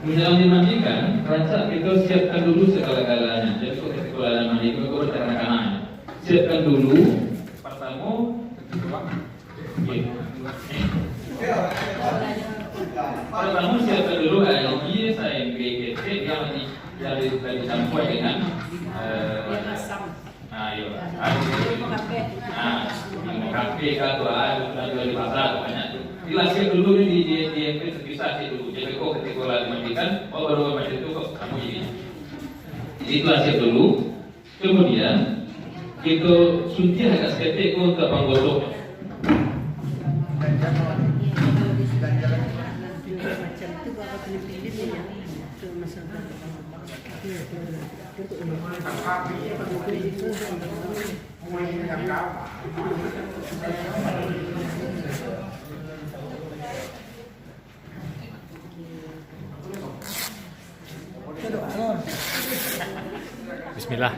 Menjelang dimandikan, rancak itu siapkan dulu segala-galanya. Jadi ketika mandi itu berkanak-kanak. Siapkan dulu pertama pertama siapkan dulu air saya BGT yang dicampur dengan kafe atau air di pasar banyak. Dilasih dulu di bisa sih dulu. Jadi kok ketika lagi mandikan, baru mandi itu kok kamu ini. Jadi itu lasih dulu. Kemudian itu suntik agak seketik untuk penggosok.
Bismillah.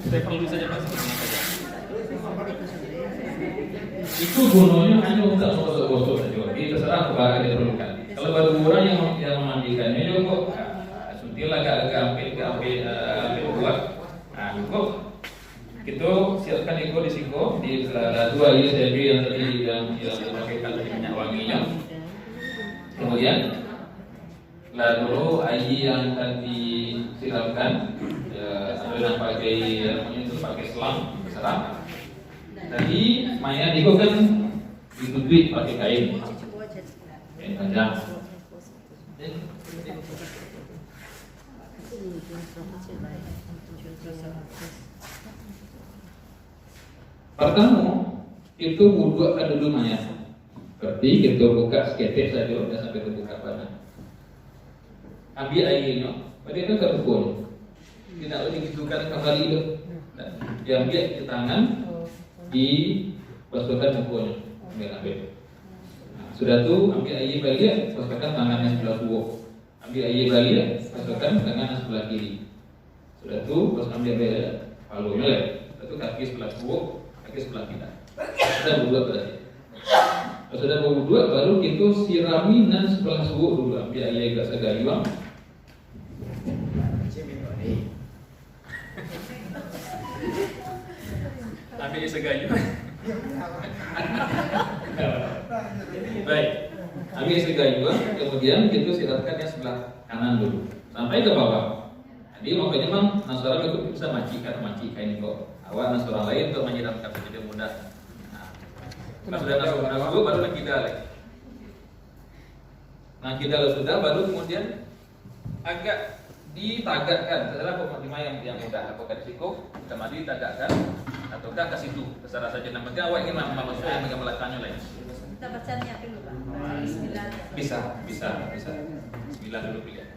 Saya perlu saja Pak sebenarnya saja. Itu gunanya hanya untuk gosok-gosok saja. Jadi terserah apa yang diperlukan. Kalau baru orang yang memandikannya juga kok suntil agak hampir buat. Nah, kok itu siapkan ego di siko di dua USD yang tadi yang dipakai minyak wanginya. Kemudian lalu air yang akan disiramkan dengan pakai selang seram. Tadi mayat itu kan ditutup pakai kain panjang. Pertama itu wudhukan dulu mayat. Berarti kita buka seketik saja, udah sampai ke buka pada. Ambil airnya, pada itu terpukul. Tidak boleh dihidupkan kembali itu. Diambil ke tangan, dibasuhkan mukunya, ambil. Nah, sudah tu ambil air balik, basuhkan tangannya sebelah buah. ambil air balik, masukkan tangan sebelah kiri. Sudah itu, terus ambil palunya lah. Itu kaki sebelah kuok, kaki sebelah kanan. Sudah berdua berarti. Kalau sudah berdua, baru kita sirami nan sebelah kuok dulu. Ambil air agak segayuang. Ambil segayuang. Baik. Ambil segayuang, kemudian kita siratkan yang sebelah kanan dulu sampai ke bawah. Jadi makanya memang Nasara itu bisa macikan ini kok. Awal Nasara lain untuk menyiramkan jadi mudah. Nah, sudah Nasara baru nakidal. Nakidal sudah baru kemudian agak ditagakkan. Setelah pematima yang mudah, apakah di siku kita mandi ditagakkan ataukah ke situ terserah saja. Yang penting awak ingin maksudnya yang megang melakukannya lain.
Kita bacanya dulu Pak. Bismillah.
Bisa. Bismillah dulu pilih.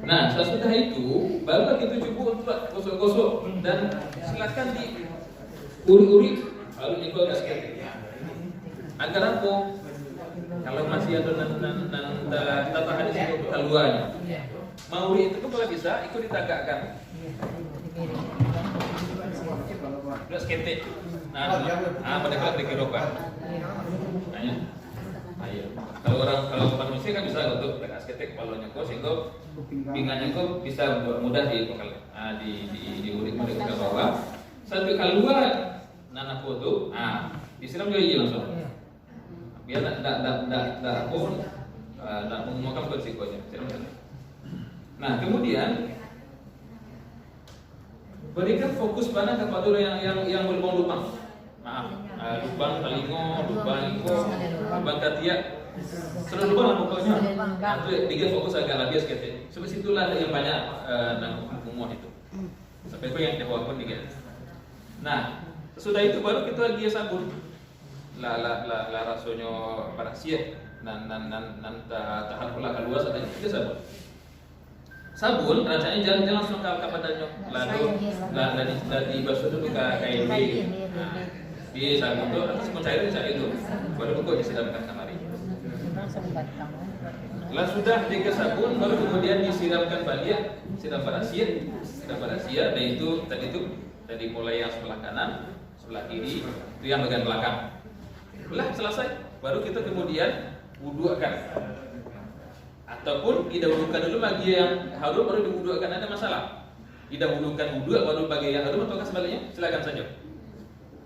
Nah, sesudah itu baru kita coba untuk gosok-gosok dan silakan di uri-uri lalu nyekol gas ketek. Agar apa? Kalau masih ada kita tahan di situ keluarnya. Mau uri itu kalau bisa ikut ditagakkan. Gas ketek. Nah, pada kalau dikerokan. Nanya. Ayo. Kalau manusia kan bisa untuk gas ketek kepalanya kok sehingga pinggannya kok bisa mudah diurik ke bawah. Satu keluar nana foto, disiram juga langsung. Biar tidak menggunakan bersikonya. Nah, kemudian berikan fokus pada kepada yang berlubang-lubang. Maaf, lubang telingo, lubang iko, lubang ketiak. Seluruh lubang pokoknya. Itu bikin fokus agak lebih sedikit. Sebab situlah yang banyak kumuh itu. Sampai itu yang jawab pun dikit. Nah, sesudah itu baru kita lagi sabun. La rasanya para siap nan tahan pula keluar saja kita sabun. Sabun rasanya jangan langsung ke badannya. Lalu dibasuh dulu ke kain di sabun itu atau sabun cair saat itu baru pokok disiramkan kamari. Lah sudah tiga sabun baru kemudian disiramkan balik, siram parasia dan itu tadi mulai yang sebelah kanan, sebelah kiri, itu yang bagian belakang. Lah selesai, baru kita kemudian wudukan. Ataupun didahulukan dulu bagi yang harum baru diwudukan, ada masalah. Didahulukan wudu baru bagi yang harum ataukah sebaliknya? Silakan saja.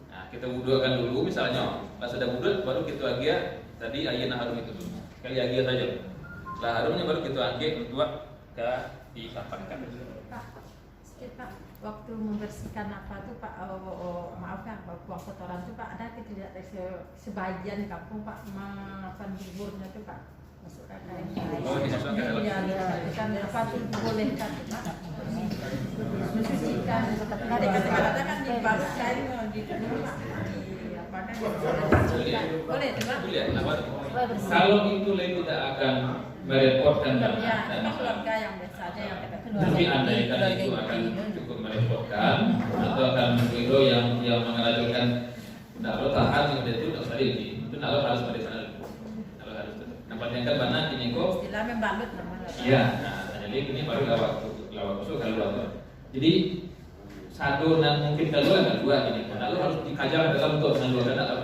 Nah, kita wudukan dulu misalnya, pas sudah wudu baru kita agak tadi ayana harum itu dulu. Kali agak saja. Setelah harumnya baru kita agak untuk ke ditapakkan.
Pak, sedikit Pak, waktu membersihkan apa tuh Pak, maaf ya, buang kotoran tuh Pak, ada tidak sebagian kampung Pak makan buburnya tuh Pak, masukkan kain kain.
Oh, dimasukkan ke dalam.
Iya, kan apa tuh bolehkan Pak? Mensucikan, kadang-kadang kan dibalut kain di dulu Pak. Boleh, Pak?
Boleh. Kalau itu tidak akan merepotkan dan
keluarga yang biasa aja yang
tapi andai kan itu akan cukup merepotkan atau akan menggiro yang mengerajukan nalo tahan yang itu tidak usah itu nalo harus pada sana nalo harus tetap nampaknya kan mana ini kok
istilah membalut namanya.
Iya, jadi ini baru lawak usul keluar. Jadi satu dan mungkin kedua ini nalo harus dikajar dalam untuk mengeluarkan atau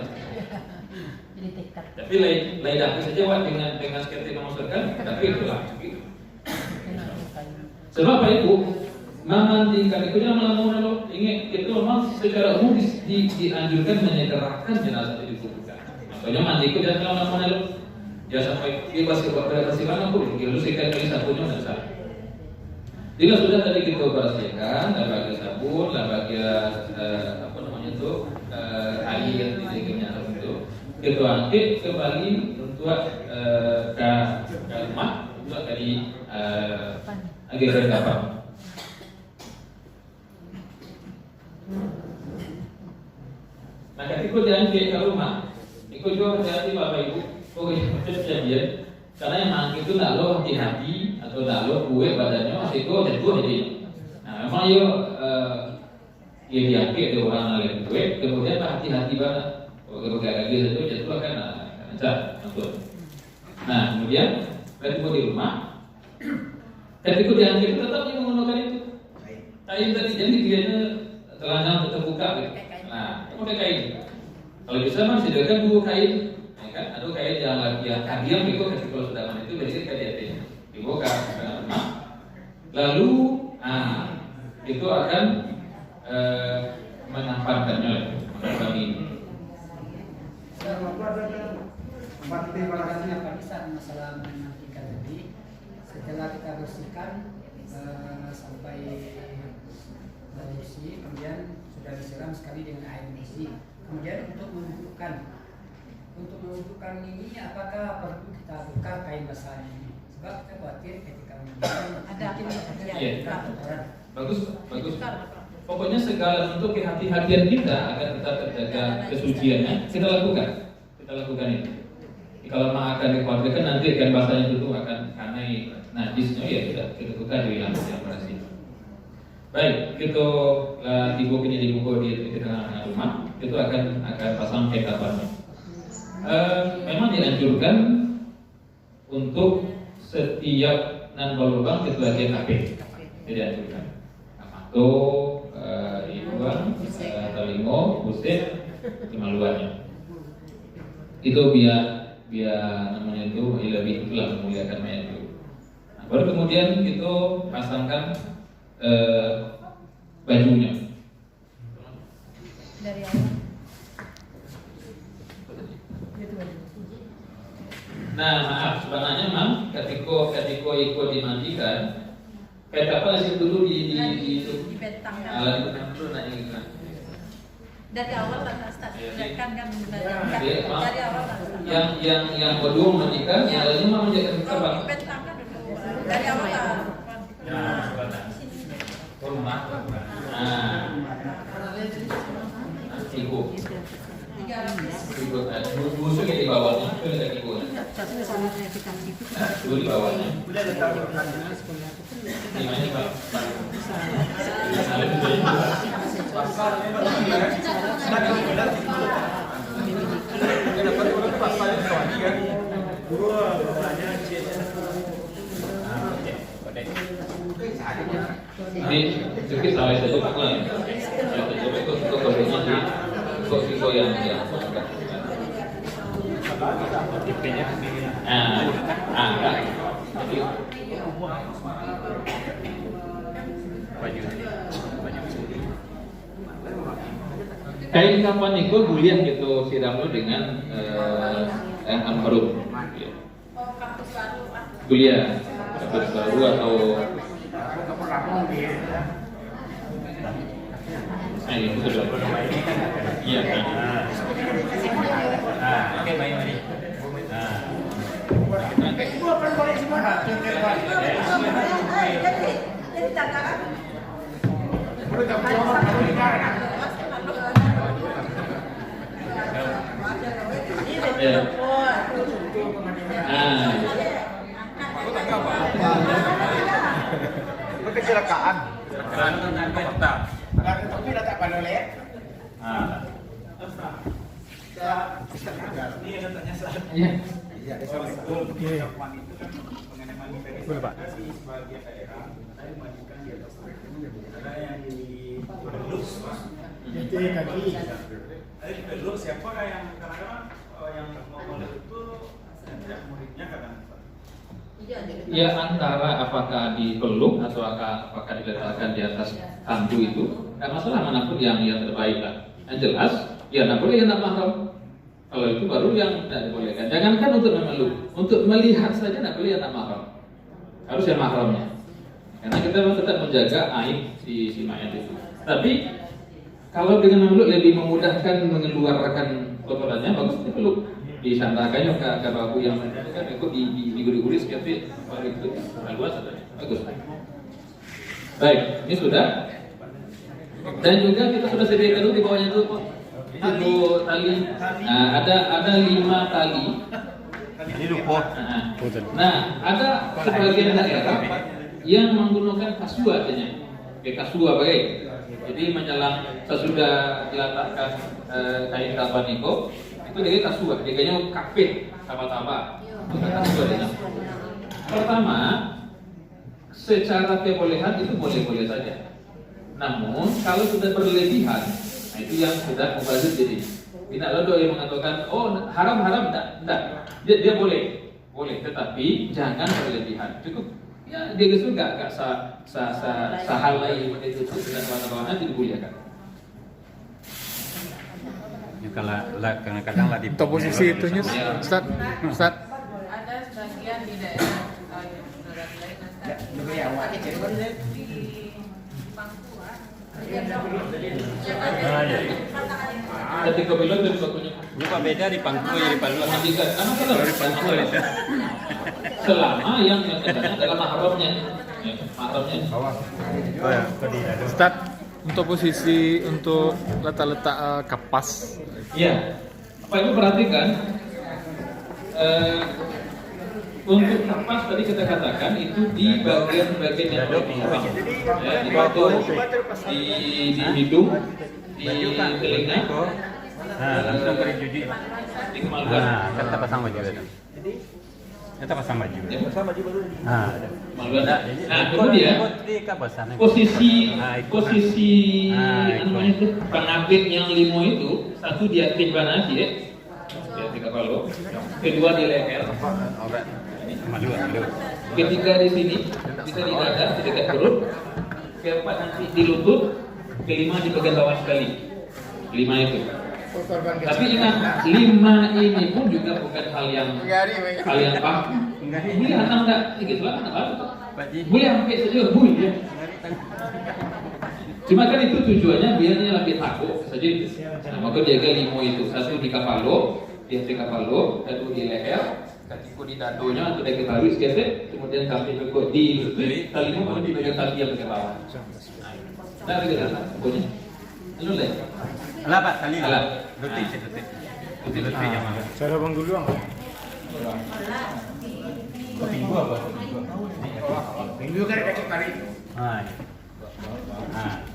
tapi lain dapat saja Wak dengan seketik memasukkan tapi itulah gitu. Sebab apa itu? Memandikan itu malah ingat itu memang secara umum dianjurkan menyegerakan jenazah itu dikuburkan. Makanya mandi itu jangan lama-lama ya sampai dia pasti mana pun kalau sekian kali sabunnya sudah salah. Jika sudah tadi kita bersihkan, lembaga sabun, lembaga apa namanya itu air di minyak itu kita angkat kembali untuk ke rumah untuk dari agar dapat. Nah, ketika diangkat ke rumah, itu juga hati-hati Bapak Ibu. Pokoknya kejadian karena yang angkat itu nak lo hati-hati atau nak lo kue badannya masih kok jatuh jadi. Nah, memang yo diangkat di orang lain kue, kemudian hati-hati banget. Kalau lagi itu jatuh kan betul. Nah kemudian Ketika di rumah, ketika diangkat itu tetap dia menggunakan itu kain tadi, jadi dianya telanjang terbuka gitu. Nah, pakai kain. Kalau bisa mas sediakan 2 kain, ya kan? Ada kain yang diam itu ketika kalau sudah mandi itu biasanya kayak diatin dibuka dengan rumah. Lalu, itu akan menamparkannya, menamparkan ini.
Saat masalah menantikan tadi, setelah kita bersihkan sampai bersih, kemudian sudah disiram sekali dengan air bersih. Kemudian untuk menentukan ini apakah perlu kita tukar kain basah ini? Sebab kita khawatir ketika
Ada
Iya. Bagus. Pokoknya segala bentuk kehati-hatian kita agar tetap terjaga kesuciannya kita lakukan itu. Kalau memang akan dikhawatirkan nanti ikan basahnya itu akan kanai najisnya, ya sudah kita tukar di yang bersih. Baik, kita tiba di buku di tengah rumah itu akan pasang ketapannya. Memang dianjurkan untuk setiap nan lubang itu bagian HP. Dianjurkan. Amato, ibuan, telingo, buset, kemaluannya. Itu biar namanya itu lebih itulah memuliakan mayat itu. Nah, baru kemudian itu pasangkan bajunya.
Dari awal.
Nah, maaf sebenarnya memang ketika ikut dimandikan, kayak apa sih dulu di
bentang
alat dulu nanya gitu.
Dari awal lah start kan dari awal lah.
Yang kedua memandikan, yang lainnya memang menjaga tempat.
Bentang kan dulu dari awal lah.
Rumah. Ibu. Busuk di bawahnya, itu ada ibu. Dulu di bawahnya. Gimana Pak? Jadi sedikit salah satu lah. Itu kodenya di kok yang tipenya kain kapan itu bulian gitu siram lo dengan amharum.
Kampus baru.
Bulian kampus baru atau itu sudah. Iya. Oke, baik.
Jadi tanggapan.
Kecelakaan. Tapi letak panolet.
Ini ada tanya saat.
Iya,
perempuan itu kan mengenai manifestasi sebagai daerah, saya mandikan di atas ada yang di Belus, Mas. Itu kaki. Ada di Belus, siapa yang kadang-kadang yang mau itu tidak muridnya kadang.
Ya antara apakah dipeluk atau apakah diletakkan di atas hantu itu, nggak masalah manapun yang terbaik lah. Yang jelas, ya nggak boleh yang tak mahram. Kalau itu baru yang tidak dibolehkan. Jangankan untuk memeluk, untuk melihat saja tidak boleh yang tak mahram. Harus yang mahramnya. Karena kita tetap menjaga aib si mayat itu. Tapi kalau dengan memeluk lebih memudahkan mengeluarkan kotorannya, bagus dipeluk. Disandarkannya ke bahu yang kan ikut diguri-guri seperti kalau itu keluar saja. Bagus. Baik, ini sudah. Dan juga kita sudah sediakan dulu di bawahnya itu tali. Nah, ada 5 tali.
Ini lupa.
Nah, ada sebagian daerah yang menggunakan kasua artinya. Kasua bagai. Jadi menjelang sesudah diletakkan kain kalpaniko itu dia kasua, dia kayaknya kafe sama-sama. Kasua dia. Pertama, secara kebolehan itu boleh-boleh saja. Namun kalau sudah berlebihan, nah itu yang sudah mubazir jadi. Tidak ada yang mengatakan, oh haram-haram, tidak. Dia boleh, tetapi jangan berlebihan. Cukup, ya dia justru gak sahal lain itu tidak kawan-kawannya dimuliakan.
Ya, kalau kadang-kadang lah di
posisi itunya, Ustaz.
Ada sebagian di daerah yang saudara lain,
Negeri awak ni Cirebon ni.
Ketika bilang dari bakunya,
Lupa beda di Pangku ya di Palu.
kalau di Pangku itu. Selama yang sebenarnya adalah mahramnya,
Oh ya, tadi ada.
Ustaz, untuk posisi untuk letak-letak kapas.
Iya, Pak Ibu perhatikan. Untuk kapas tadi kita katakan itu di bagian-bagian yang paling bawah, ya, di batu, di hidung, di telinga,
Langsung kering cuci.
di kemaluan.
Kita pasang baju itu. Kita pasang baju.
Kemaluan. Nah, kemudian posisi namanya itu pengapit yang limo itu, satu di atas banasi ya, di kepala, kedua di leher, ketiga di sini, bisa di dada, di dekat perut, keempat nanti di lutut, kelima di bagian bawah sekali, 5 itu. Tapi ingat, 5 ini pun juga bukan hal yang paham. Boleh anak enggak, gitu lah anak baru. Boleh pakai saja, boleh ya. Cuma kan itu tujuannya biarnya lebih takut saja itu. Nah, maka jaga 5 itu, satu di kapalo, di kapalo, satu di leher, ketiga di dadonya atau di ketahui sekesek, kemudian kaki berikut di lutut, kelima baru di bagian kaki yang ke bawah. Nah, begitu lah, pokoknya. Lalu lah.
Alah Pak, tali
Alah.
lah. Lutik. Yang mana?
Cara Bang Duluang.
Minggu apa?
Minggu kan kacau kari.
Nah.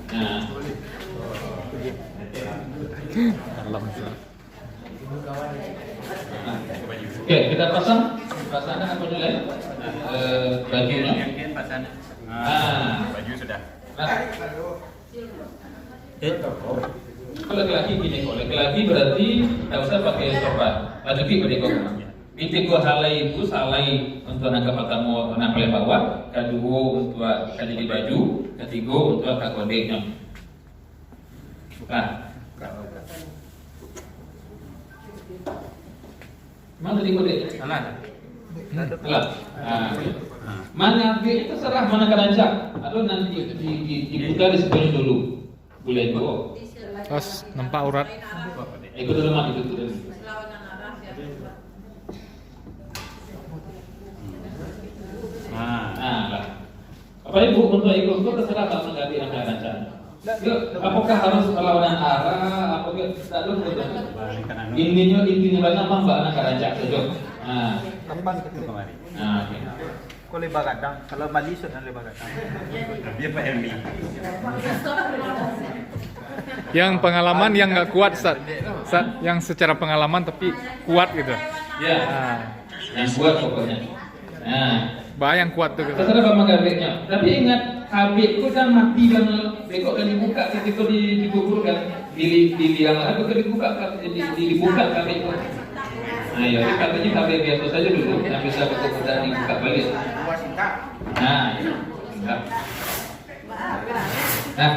Nah, oke, kita pasangkan apa dulu ya? Bajunya.
Yang pasan. Baju sudah.
Nah, kalau laki-laki gini, kalau laki-laki berarti tidak usah pakai sorban. Laki berdekok. Binti gua halai itu salai untuk nangkap matamu nampil bawah, kedua untuk kaji di baju, ketiga untuk kagodeknya. Nah, mana di kode?
Alah.
Alah. Mana itu terserah mana keranjang. Atau nanti dibuka di sebelah dulu. Boleh itu.
Pas nampak urat.
Ikut dulu mah itu dulu. Nah, lah. Apa ibu untuk ikut itu terserah tak mengganti angka keranjang. Apakah harus perlawanan arah? Apakah tak dulu betul? Intinya banyak apa mbak anak keranjang saja. Nah,
Kapan ketemu?
nah, oke.
Kau lebah gadang, kalau Bali sudah lebah gadang.
Dia Pak Helmi.
Yang pengalaman yang nggak kuat, Ustaz. Yang secara pengalaman tapi kuat gitu.
Ya, yang kuat pokoknya. Nah,
Yang kuat tuh. Gitu.
terserah sama gabeknya. Tapi ingat, kabek itu kan mati kan, bekok kan dibuka ketika dikuburkan, di liang lah, ketika dibuka kabek itu. Nah, ya, katanya kabek biasa saja dulu, yang bisa kemudian dibuka balik. Nah, ya. Nah,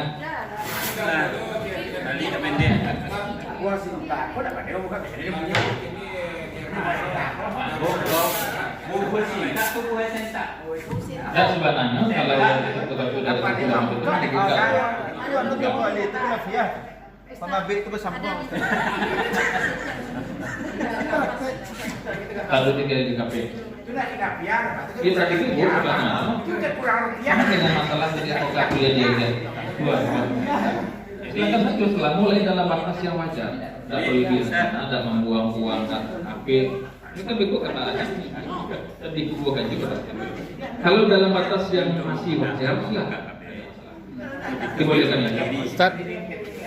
Tali tak pendek.
Gua cinta. Kau dapat dia buka dia punya.
ya sebenarnya kalau betul-betul dari bulan itu dibuka.
Itu mafia. Pengabik itu bersambung.
Kalau tidak di KP.
Itu nak tidak biar.
Kita itu bukan.
Itu kurang rupiah.
Karena dengan masalah jadi advokat dia. Silakan saja setelah mulai dalam batas yang wajar. Tidak perlu di sana, ada membuang-buang akhir. Ini kan bego kata aja. Dan dibuangkan juga. Kalau dalam batas yang masih wajar, silakan. Dibolehkan ya.
Ustaz,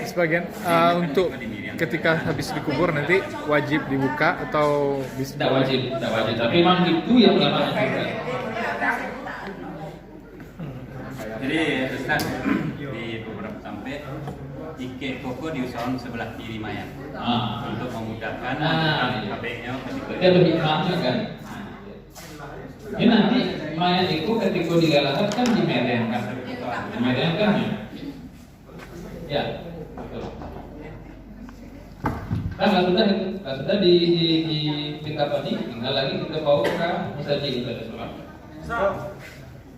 sebagian untuk ketika habis dikubur nanti wajib dibuka atau bisa?
Tidak wajib. Tapi memang itu yang ulama anjurkan.
Jadi Ustaz, di beberapa sampai tiket koko diusahakan sebelah kiri mayat untuk memudahkan KP-nya ketika
Dia lebih hikmahnya kan. Ini nanti mayat itu ketika digalakkan kan dimedenkan, ya. Betul. Kan nggak sudah di apa nih? Tinggal lagi kita bawa ke masjid kita ada sholat.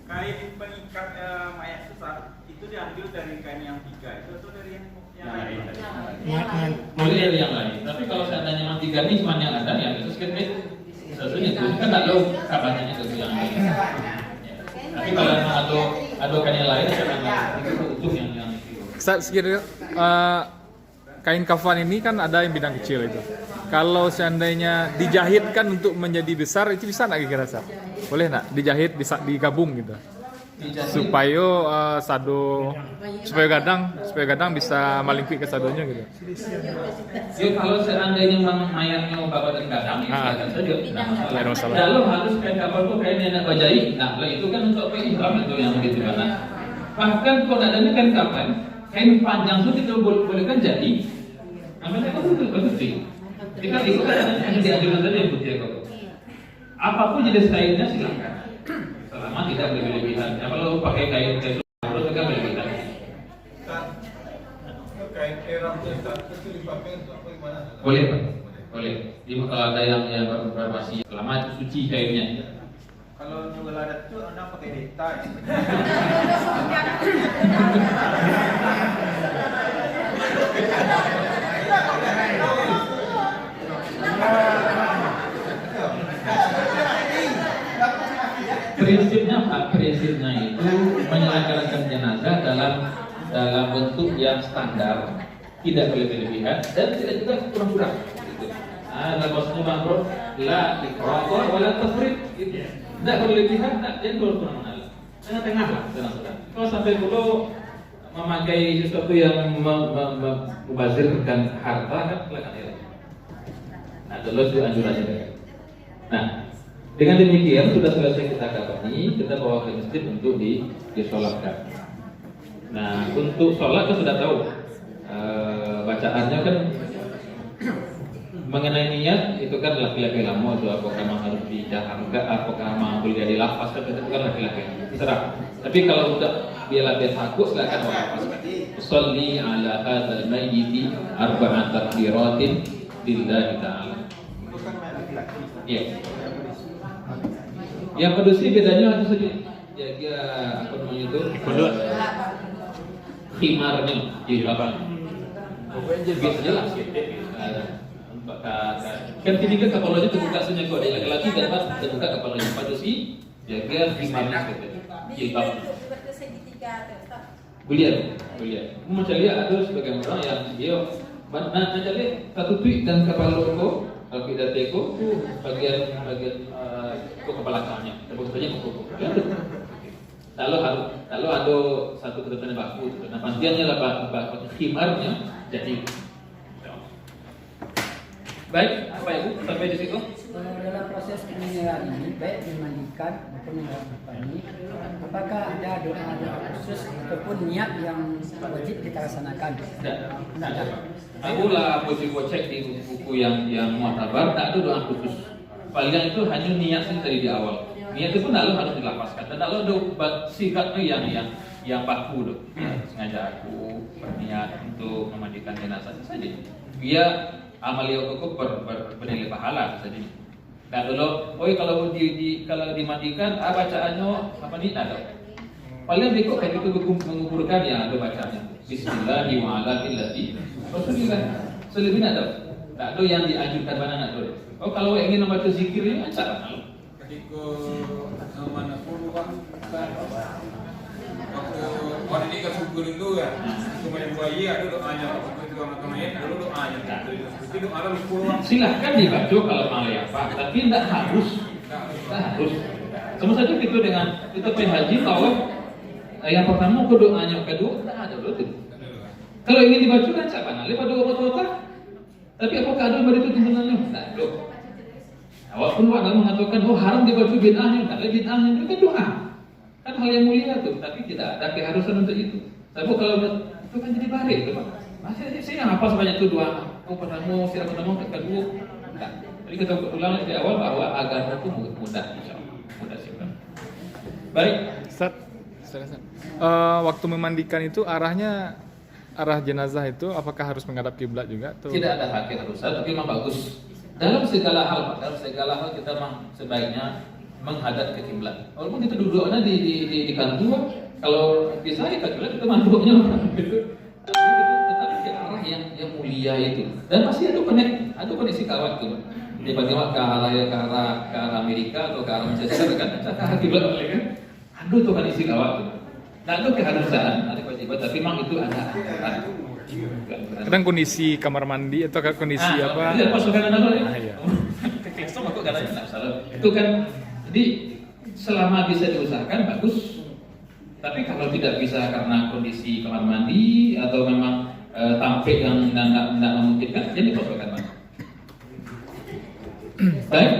Kain pengikat mayat itu diambil dari kain yang 3 itu atau dari yang lain?
Boleh dari yang lain. Tapi kalau seandainya memang 3 ini cuma yang ada, ya itu sedikit sesuatu itu kan nggak tahu kabarnya itu yang lain. Tapi kalau memang ada kain yang lain, itu utuh yang itu.
Sekiranya kain kafan ini kan ada yang bidang kecil itu. Kalau seandainya dijahitkan untuk menjadi besar, itu bisa nggak kira-kira Sar? Boleh nggak dijahit bisa digabung gitu? Supaya supaya gadang bisa malingkui ke sadonya gitu.
Ya kalau seandainya memang mayatnya mau bawa dan gadang, silakan saja.
Tidak ada masalah.
Kalau harus kain kapal itu kain yang nak wajai, nah itu kan untuk ihram itu yang begitu kan. Bahkan kalau adanya kain kapal, kain panjang itu kita bolehkan jadi. Namanya kan betul. Jika itu kan hanya diajukan saja yang putih kok. Apapun jenis kainnya silakan. Selama tidak berlebihan. Ya, kalau pakai kain terus kan berlebihan.
Kain eram itu dipakai untuk apa gimana?
Boleh, Pak. Boleh. Kalau ada yang bermasih selama itu suci kainnya.
Kalau nyugal adat itu Anda pakai deta.
Prinsipnya itu menyelenggarakan jenazah dalam bentuk yang standar, tidak berlebihan dan tidak juga kurang-kurang. Gitu. Nah, maksudnya Bang Bro, la ikraqor wala tafrid. Gitu. Tidak berlebihan, dan kurang-kurang. Tengah-tengah lah, tengah-tengah. Kalau sampai dulu memakai sesuatu yang membazirkan harta kan kelihatan ya. Nah, dulu itu anjurannya. Nah, dengan demikian sudah selesai kita kafani, kita bawa ke masjid untuk disolatkan. Nah, untuk sholat kita sudah tahu bacaannya kan mengenai niat itu kan laki-laki lama itu apakah memang harus dijaharkan, apakah memang boleh dilafazkan, itu kan laki-laki terserah. Tapi kalau untuk dia lebih takut silakan lafazkan. Sholli ala hadzal mayyiti arba'at takbiratin lillahi ta'ala. Iya. Yang pedusi bedanya itu saja. Ya apa namanya itu?
Kulut.
Khimarnya di apa? Biasa jelas. Kan sini kan kepalanya terbuka saja kok. Ada laki-laki dan pas terbuka kepalanya. Pedusi jaga khimarnya seperti itu. Jilbab. Kuliah. Macam lihat ada sebagian orang yang dia nak jadi satu tweet dan kepala loko. Kalau kita teko bagian kepala belakangnya, terus saja kuku. Lalu ada satu ketentuan baku, nah pantiannya lah baku khimarnya jadi. Baik, apa ya Bu? Sampai di situ.
Dalam proses penyiraman ini baik dimandikan maupun ini, apakah ada doa khusus ataupun niat yang wajib kita laksanakan?
Tidak. Aku lah cek di buku yang muatabar, tak ada doa khusus. Paling itu hanya niat dari di awal. Niat itu pun lalu harus dilapaskan. Dan lalu ada sifatnya yang baku tuh. Sengaja aku berniat untuk memandikan jenazah saja. Dia amalia cukup bernilai pahala saja. Dan dulu, kalau dimandikan, bacaannya apa nih? Ada. Paling berikut kayak itu menguburkan yang ada bacaannya. Bismillahirrahmanirrahim. Rasulullah. Selebihnya ada. Tak ada yang dianjurkan mana nak tu. Kalau ingin membaca zikir ini macam mana?
Ketika mana pun waktu ini kesukur itu ya. Cuma yang buaya ada doanya. Waktu itu orang mayat dulu doanya. Itu doa ada 10 orang.
Silahkan dibaca kalau mau ya Pak, tapi tidak harus. Sama saja kita dengan kita pergi haji tahu yang pertama ke doanya, kedua tidak ada betul. Kalau ingin dibaca kan siapa? Lepas doa apa? Tapi apakah ada pada itu tuntunannya? Tak ada. Walaupun ulama mengatakan haram dibaca bid'ahnya, tak ada bid'ahnya, itu kan doa. Kan hal yang mulia tuh, tapi tidak ada keharusan untuk itu. Tapi kalau itu kan jadi barik tuh, Pak. Masih saya apa sebanyak itu doa. Pertama, sila pertama, kedua. Nah, jadi kita ulang di awal bahwa agama itu mudah, insyaallah. Mudah sih. Baik.
Ustaz, waktu memandikan itu arah jenazah itu apakah harus menghadap kiblat juga? Atau?
Tidak ada hak keharusan, tapi memang bagus. Dalam segala hal, Pak, kita memang sebaiknya menghadap ke kiblat. Walaupun kita duduknya di kantor, kalau bisa ya kiblat kita manduknya gitu. Tetapi ke arah yang mulia itu. Dan masih ada koneksi kawat tuh. Dia bagaimana ke arah Amerika atau ke arah Manchester kan? Ke arah kiblat kan? Aduh tuh kan isi kawat tuh. Nah itu keharusan, ada kewajiban, tapi memang itu ada.
Kadang kondisi kamar mandi atau kondisi apa?
Iya, pasukan anak
iya.
Keklesong aku katanya tidak salah. Itu kan, jadi selama bisa diusahakan bagus. Tapi kalau tidak bisa karena kondisi kamar mandi atau memang tampik yang tidak memungkinkan, jadi pasukan mana? Baik.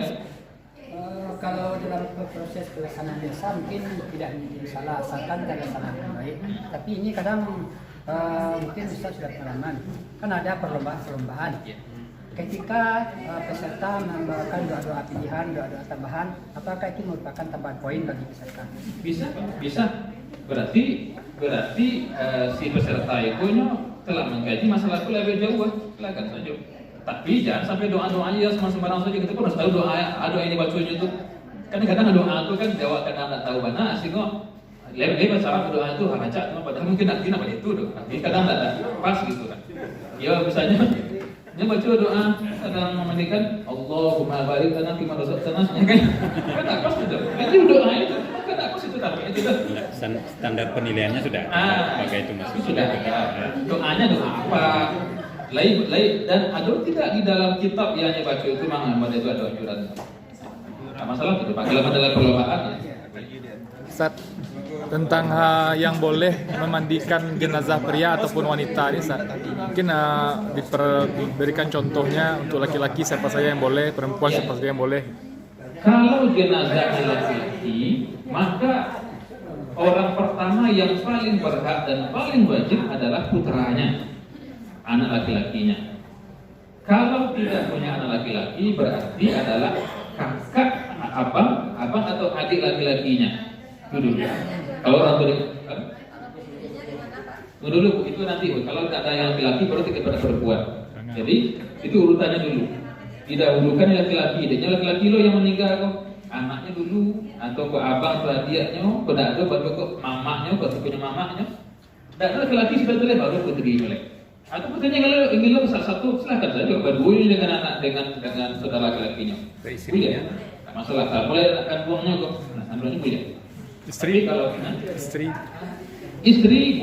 Kalau dalam proses pelaksanaan desa mungkin tidak menjadi salah asalkan terlaksana dengan baik. Tapi ini kadang mungkin Ustaz sudah pengalaman. Kan ada perlombaan. Ketika peserta membawakan doa-doa pilihan, doa-doa tambahan, apakah itu merupakan tambahan poin bagi peserta?
Bisa. Berarti si peserta itu telah mengkaji masalah itu lebih jauh, silakan saja. Tapi jangan sampai doa-doa aja sembarang saja. Kita pun harus tahu doa ini bacanya itu. Kadang-kadang doa itu kan jawab karena anda tahu mana sih kok. Lebih salah doa itu baca, padahal mungkin nanti nama itu doa. Tapi kadang tidak pas gitu kan. Ya misalnya dia baca doa sedang memandikan Allahumma barik lana fi ma razaqtana kan. Kan tak pas itu. Itu doa itu kan tak pas itu tapi itu
Standar penilaiannya sudah pakai itu masuk
sudah. Doanya doa apa? Lain dan ada tidak di dalam kitab yang baca itu memang ada itu ada anjuran. Nah, masalah itu Pak, kalau dalam perlombaan ya.
Ustaz, tentang yang boleh memandikan jenazah pria ataupun wanita ini Ustaz. Mungkin diberikan contohnya untuk laki-laki siapa saja yang boleh, perempuan siapa saja yang boleh.
Kalau jenazah laki-laki, maka orang pertama yang paling berhak dan paling wajib adalah putranya, anak laki-lakinya. Kalau tidak punya anak laki-laki berarti adalah kakak, abang atau adik laki-lakinya. Itu dulu. Kalau orang dulu itu nanti. Kalau tidak ada yang laki-laki baru kepada perempuan. Jadi itu urutannya dulu. Didahulukan laki-laki. Dia laki-laki lo yang meninggal kok. Anaknya dulu atau ke abang atau adiknya, tidak ada baru ke mamanya, atau punya mamanya. Dan laki-laki sebetulnya baru putri melek. Atau putrinya kalau ingin lo salah satu silahkan saja berdua dengan anak dengan saudara laki-lakinya. Boleh, tak masalah. Kalau boleh akan buangnya kok, andronya boleh.
Istri
kalau istri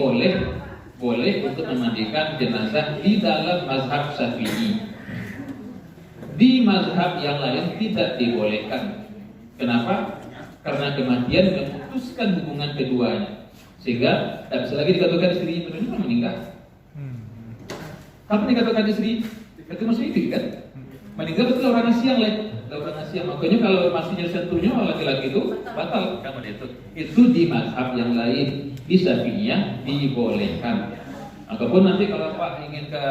boleh untuk memandikan jenazah di dalam mazhab Syafi'i. Di mazhab yang lain tidak dibolehkan. Kenapa? Karena kematian memutuskan hubungan keduanya, sehingga tak bisa lagi dikatakan istri itu meninggal. Kapan dikatakan istri? Itu masih hidup kan? Meninggal betul orang Asia yang lain. Orang Asia makanya kalau masih sentuhnya laki-laki itu batal kan itu. Itu di mazhab yang lain di Syafi'iyah dibolehkan. Ataupun nanti kalau Pak ingin ke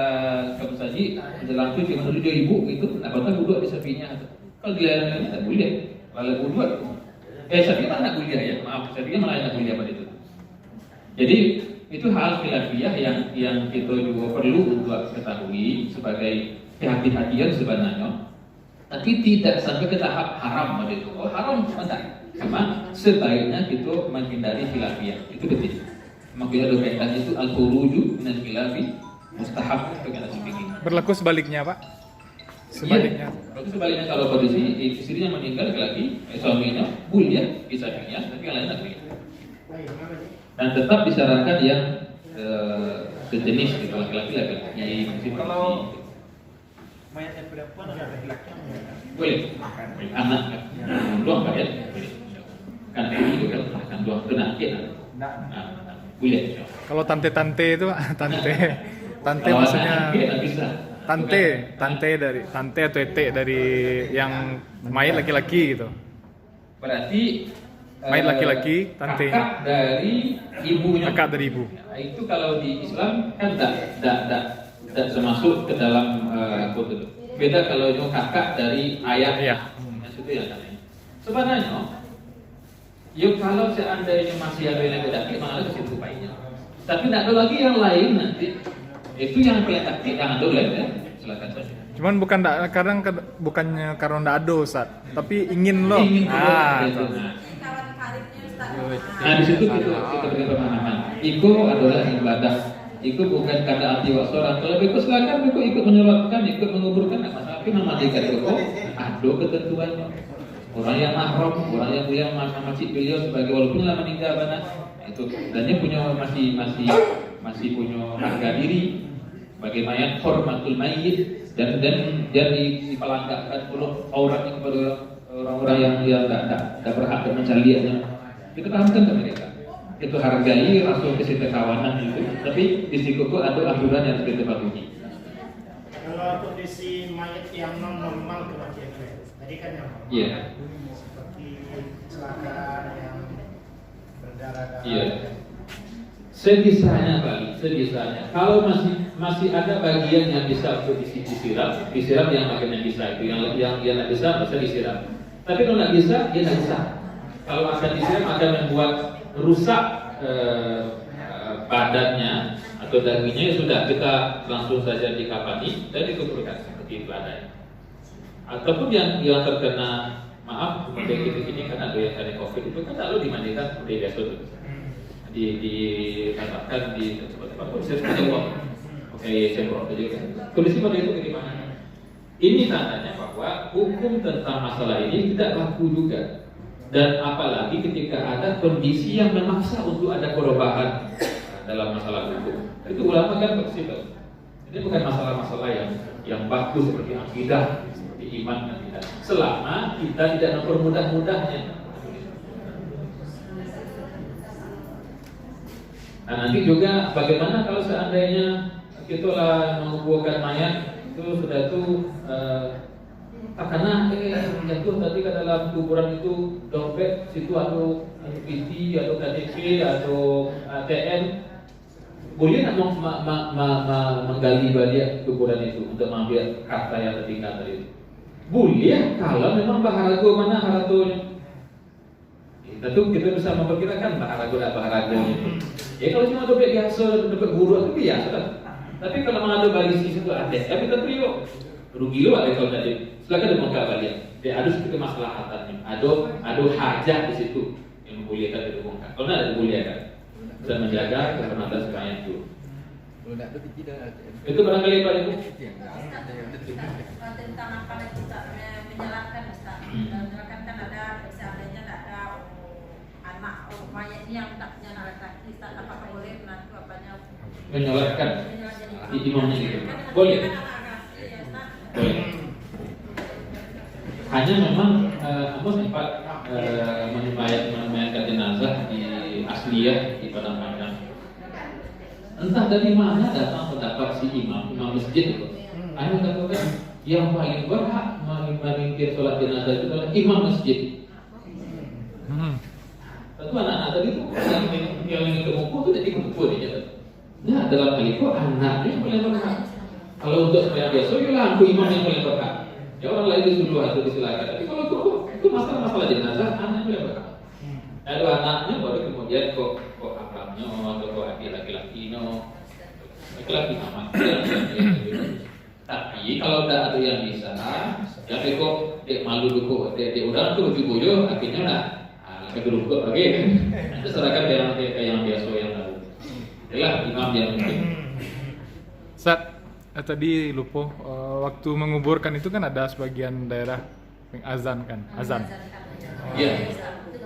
Saji menjelang itu cuma dulu dia ibu itu, nak batal wudhu di Syafi'iyah. Kalau dia lain tak boleh. Kalau wudhu Syafi'iyah anak kuliah ya. Maaf, Syafi'iyah malah anak kuliah pada itu. Jadi itu hal khilafiyah yang kita juga perlu untuk ketahui sebagai kehati-hatian sebenarnya. Tapi tidak sampai ke tahap haram pada itu. Oh haram enggak. Cuma sebaiknya kita menghindari khilafiyah. Itu betul. Makanya ada kaitan itu al-khuruju minal khilafi mustahab itu kata fikih.
Berlaku sebaliknya, Pak. Sebaliknya.
Ya, berlaku sebaliknya kalau kondisi istrinya meninggal laki-laki, suaminya kuliah bisa kuliah, tapi yang lain tak kuliah. Dan tetap disarankan yang sejenis gitu, laki-laki.
Kalau mayatnya perempuan atau laki-laki?
Boleh. Anak doang kan ya? Boleh. Kan ini juga kan doang kena ya. Boleh.
Kalau tante-tante itu Pak, tante
kalau
maksudnya
anak bisa.
tante atau ete dari yang mayat laki-laki gitu.
Berarti
Mayat laki-laki, tantenya.
kakak dari ibunya.
Kakak dari ibu.
Nah, itu kalau di Islam kan tidak termasuk ke dalam kode. Beda kalau itu kakak dari ayah.
Iya.
Yang itu yang namanya. Sebenarnya, yuk kalau seandainya masih ada yang laki, malah ke situ baiknya. Tapi tidak ada lagi yang lain nanti. Itu yang paling aktif yang ada ya. Silakan saja.
Cuman bukannya karena ndak ada Ustaz, tapi ingin loh.
Ingin
Nah,
itu.
itu.
Nah di situ kita beri pemahaman. Iko adalah ibadah. Iko bukan karena arti wasolat. Kalau Iko silakan Iko ikut menyolatkan, ikut menguburkan. Nah, masalah tapi memandikan Iko ada ketentuannya. Orang yang mahram, orang yang punya masjid beliau sebagai walaupun lah meninggal mana itu dan dia punya masih punya harga diri sebagai mayat hormatul mayyit dan dipelanggakan puluh auratnya kepada orang-orang yang tidak berhak dan mencarinya. Kita pahamkan ke mereka. Itu hargai rasul kesetiakawanan itu. Tapi di situ ada aturan yang harus kita patuhi.
Kalau kondisi mayat yang non normal kematian, tadi kan yang normal.
Iya.
Seperti kecelakaan yang berdarah-darah.
Iya. Sebisanya Pak, sebisanya. Kalau masih ada bagian yang bisa untuk disiram yang bagian yang bisa itu, yang tidak bisa disiram. Tapi kalau tidak bisa, dia tidak bisa. Kalau akan disiram akan membuat rusak badannya atau dagingnya, ya sudah kita langsung saja dikapani dan dikuburkan seperti itu adanya. Ataupun yang terkena maaf seperti ini kan ada yang kena COVID itu kan lalu dimandikan seperti biasa itu. Ditambahkan di seperti apa? Seperti uang. Oke, semprot aja kan. Kondisi pada itu bagaimana? Ini tandanya bahwa hukum tentang masalah ini tidak laku juga. Dan apalagi ketika ada kondisi yang memaksa untuk ada perubahan dalam masalah hukum. Itu ulama kan fleksibel. Ini bukan masalah-masalah yang bagus seperti akidah, seperti iman dan tidak. Selama kita tidak mempermudah-mudahnya. Nah, nanti juga bagaimana kalau seandainya kita menguburkan mayat itu sudah karena jatuh tadi ke dalam kuburan itu dompet situ atau PT atau KTP atau ATM, boleh nggak menggali balik kuburan itu untuk mengambil harta yang tertinggal tadi? Boleh kalau memang baharago mana haratonya. Tentu kita bisa memperkirakan baharago dan baharagonya. Ya kalau cuma dompet biasa, dompet guru itu biasa kan. Tapi kalau memang ada balik situ ATM kita trio rugi lo ada kalau tadi. Silakan dibongkar balik. Dia harus kita kemaslahatannya. Ada hajat di situ yang membolehkan dibongkar. Kalau tidak dibolehkan, bisa menjaga kebenaran semuanya itu. Itu barangkali Pak Ibu.
Tentang apa kita menyalahkan Ustaz. Menyalahkan kan ada seandainya tidak ada anak mayat ini yang tak punya anak laki-laki, Ustaz, apakah boleh menantu apanya?
Menyalahkan di imamnya itu. Boleh. Boleh. Hanya memang aku sempat memayatkan jenazah di Asliyah di Padang Panjang. Entah dari mana datang pendapat si imam masjid itu. Ada katakan yang paling berhak memimpin sholat jenazah itu adalah imam masjid. Tentu anak-anak tadi itu yang ingin kemukul itu jadi kemukul dia. Nah dalam hal itu anaknya yang paling berhak. Kalau untuk yang biasa, ya aku imam yang paling berhak. Ya orang lain disuruh atau disilakan. Tapi kalau itu masalah jenazah, anaknya yang berhak. Lalu anaknya baru kemudian kok akrabnya atau kok laki-laki laki-laki sama. Tapi kalau tidak ada yang bisa, ya kok dek malu dulu, dek udah tuh lebih boyo, akhirnya lah kegerukut lagi. Nanti serahkan kayak yang biasa yang lalu. Itulah imam yang penting.
Tadi lupa waktu menguburkan itu kan ada sebagian daerah azan kan, azan.
Ya,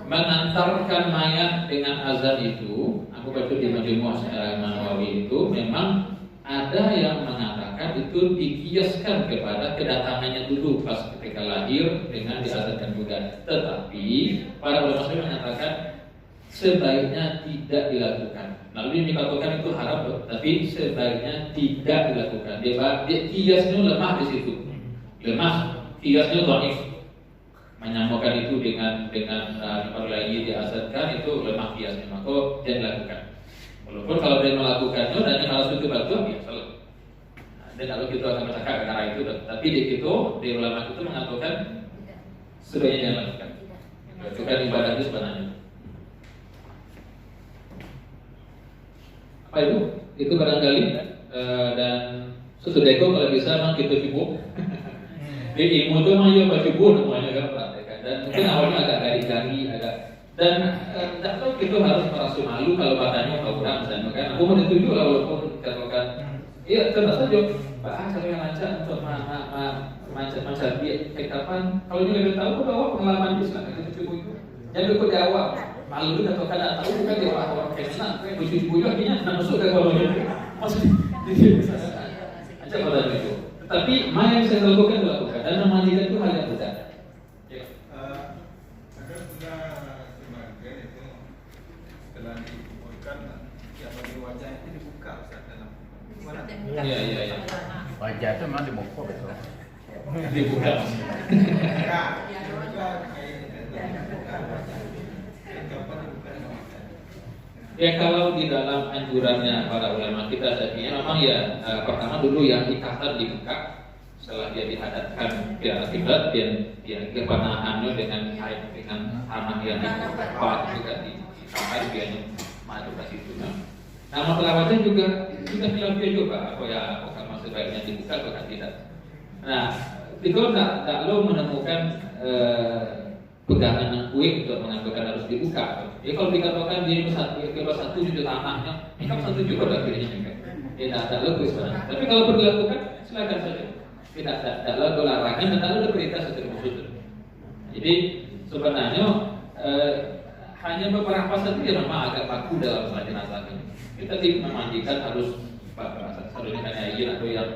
mengantarkan mayat dengan azan itu, aku baca di Majmu' Nawawi itu memang ada yang mengatakan itu dikiaskan kepada kedatangannya dulu pas ketika lahir dengan diazankan juga. Tetapi para ulama menyatakan sebaiknya tidak dilakukan. Lalu yang dikatakan itu haram, tapi sebaiknya tidak dilakukan. Dia kiasnya lemah di situ, lemah, kiasnya dhaif. Menyamakan itu dengan kalau lagi diasatkan itu lemah kiasnya, maka jangan dilakukan. Walaupun kalau dia melakukannya dan harus itu batu biasa. Dan kalau kita akan bercakap karena itu, tapi di situ di ulama itu mengatakan sebaiknya jangan lakukan. Itu kan ibadah itu sebenarnya. Apa itu? Itu barangkali dan sesudah itu kalau bisa memang kita sibuk. Di ilmu itu memang ya sibuk semuanya kan praktekkan. Dan mungkin awalnya agak gari-gari, agak dan tak tahu kita harus merasa malu kalau katanya orang misalnya kan. Aku mau dituju lah walaupun katakan, iya tentu saja. Bahasa yang lancar untuk macam dia kapan kalau dia lebih tahu bahwa pengalaman Islam itu itu jangan ikut di awal malu juga atau kadang tahu kan dia orang Kristen bujuk bujuk akhirnya masuk ke koloni maksudnya aja pada itu tapi mana yang saya lakukan dilakukan dan memandikan itu hal yang benar.
Agar sudah sebagian itu setelah dibuka yang bagi wajah itu dibuka dalam
Iya.
Wajah itu memang dibuka betul.
Dibuka. Ya kalau di dalam anjurannya para ulama kita tadinya memang ya pertama dulu yang ikatan dibuka setelah dia dihadapkan ke kiblat dia kepanahannya dengan air dengan tanah yang dibuka juga diangkat dia maju ke situ. Nah masalah wajah juga kita bilang dia juga apa ya apakah sebaiknya dibuka atau tidak. Nah itu tak lo menemukan pegangan yang kuat untuk mengatakan harus dibuka. Ya kalau dikatakan dia satu juga tanahnya, ini kan satu juga akhirnya juga. Tidak lo sebenarnya. Tapi kalau perlu dilakukan silakan saja. Tidak lo larangan dan ada perintah secara khusus. Jadi sebenarnya hanya beberapa saja yang memang agak baku dalam masalah jenazah ini. Kita tidak memandikan harus selalunya kan yayin atau yang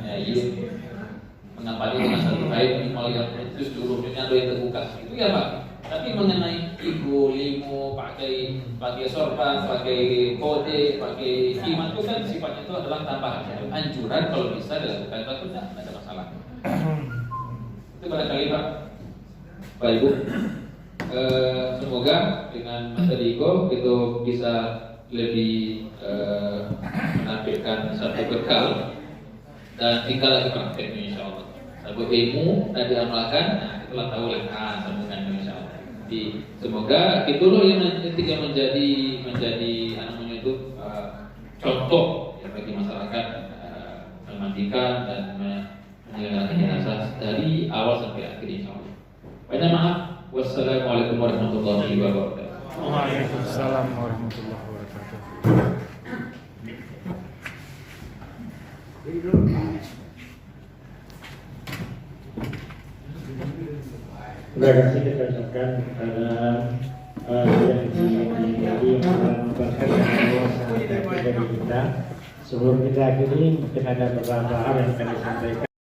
yayin mengapa dia satu kain minimal yang terus turunnya ada yang terbuka itu ya Pak. Tapi mengenai ibu limo pakai sorban, pakai kode, pakai iman itu kan sifatnya itu adalah tambahan anjuran kalau bisa dilakukan itu tidak ada masalah. Itu barangkali Pak. Bapak Ibu. Semoga dengan Mas Diko itu bisa lebih menampilkan satu bekal dan tinggal lagi prakteknya insya Allah. Satu ilmu dan diamalkan, nah itulah tahu lah sambungannya insya Allah. Jadi semoga itu loh yang menjadi namanya itu contoh ya bagi masyarakat memandikan dan menyelenggarakan jenazah dari awal sampai akhir insya Allah. Banyak maaf. Wassalamualaikum warahmatullahi wabarakatuh.
Waalaikumsalam warahmatullahi wabarakatuh.
Terima kasih kita ucapkan kepada yang memperhatikan Allah dari kita. Sebelum kita akhiri, mungkin ada beberapa hal yang akan disampaikan.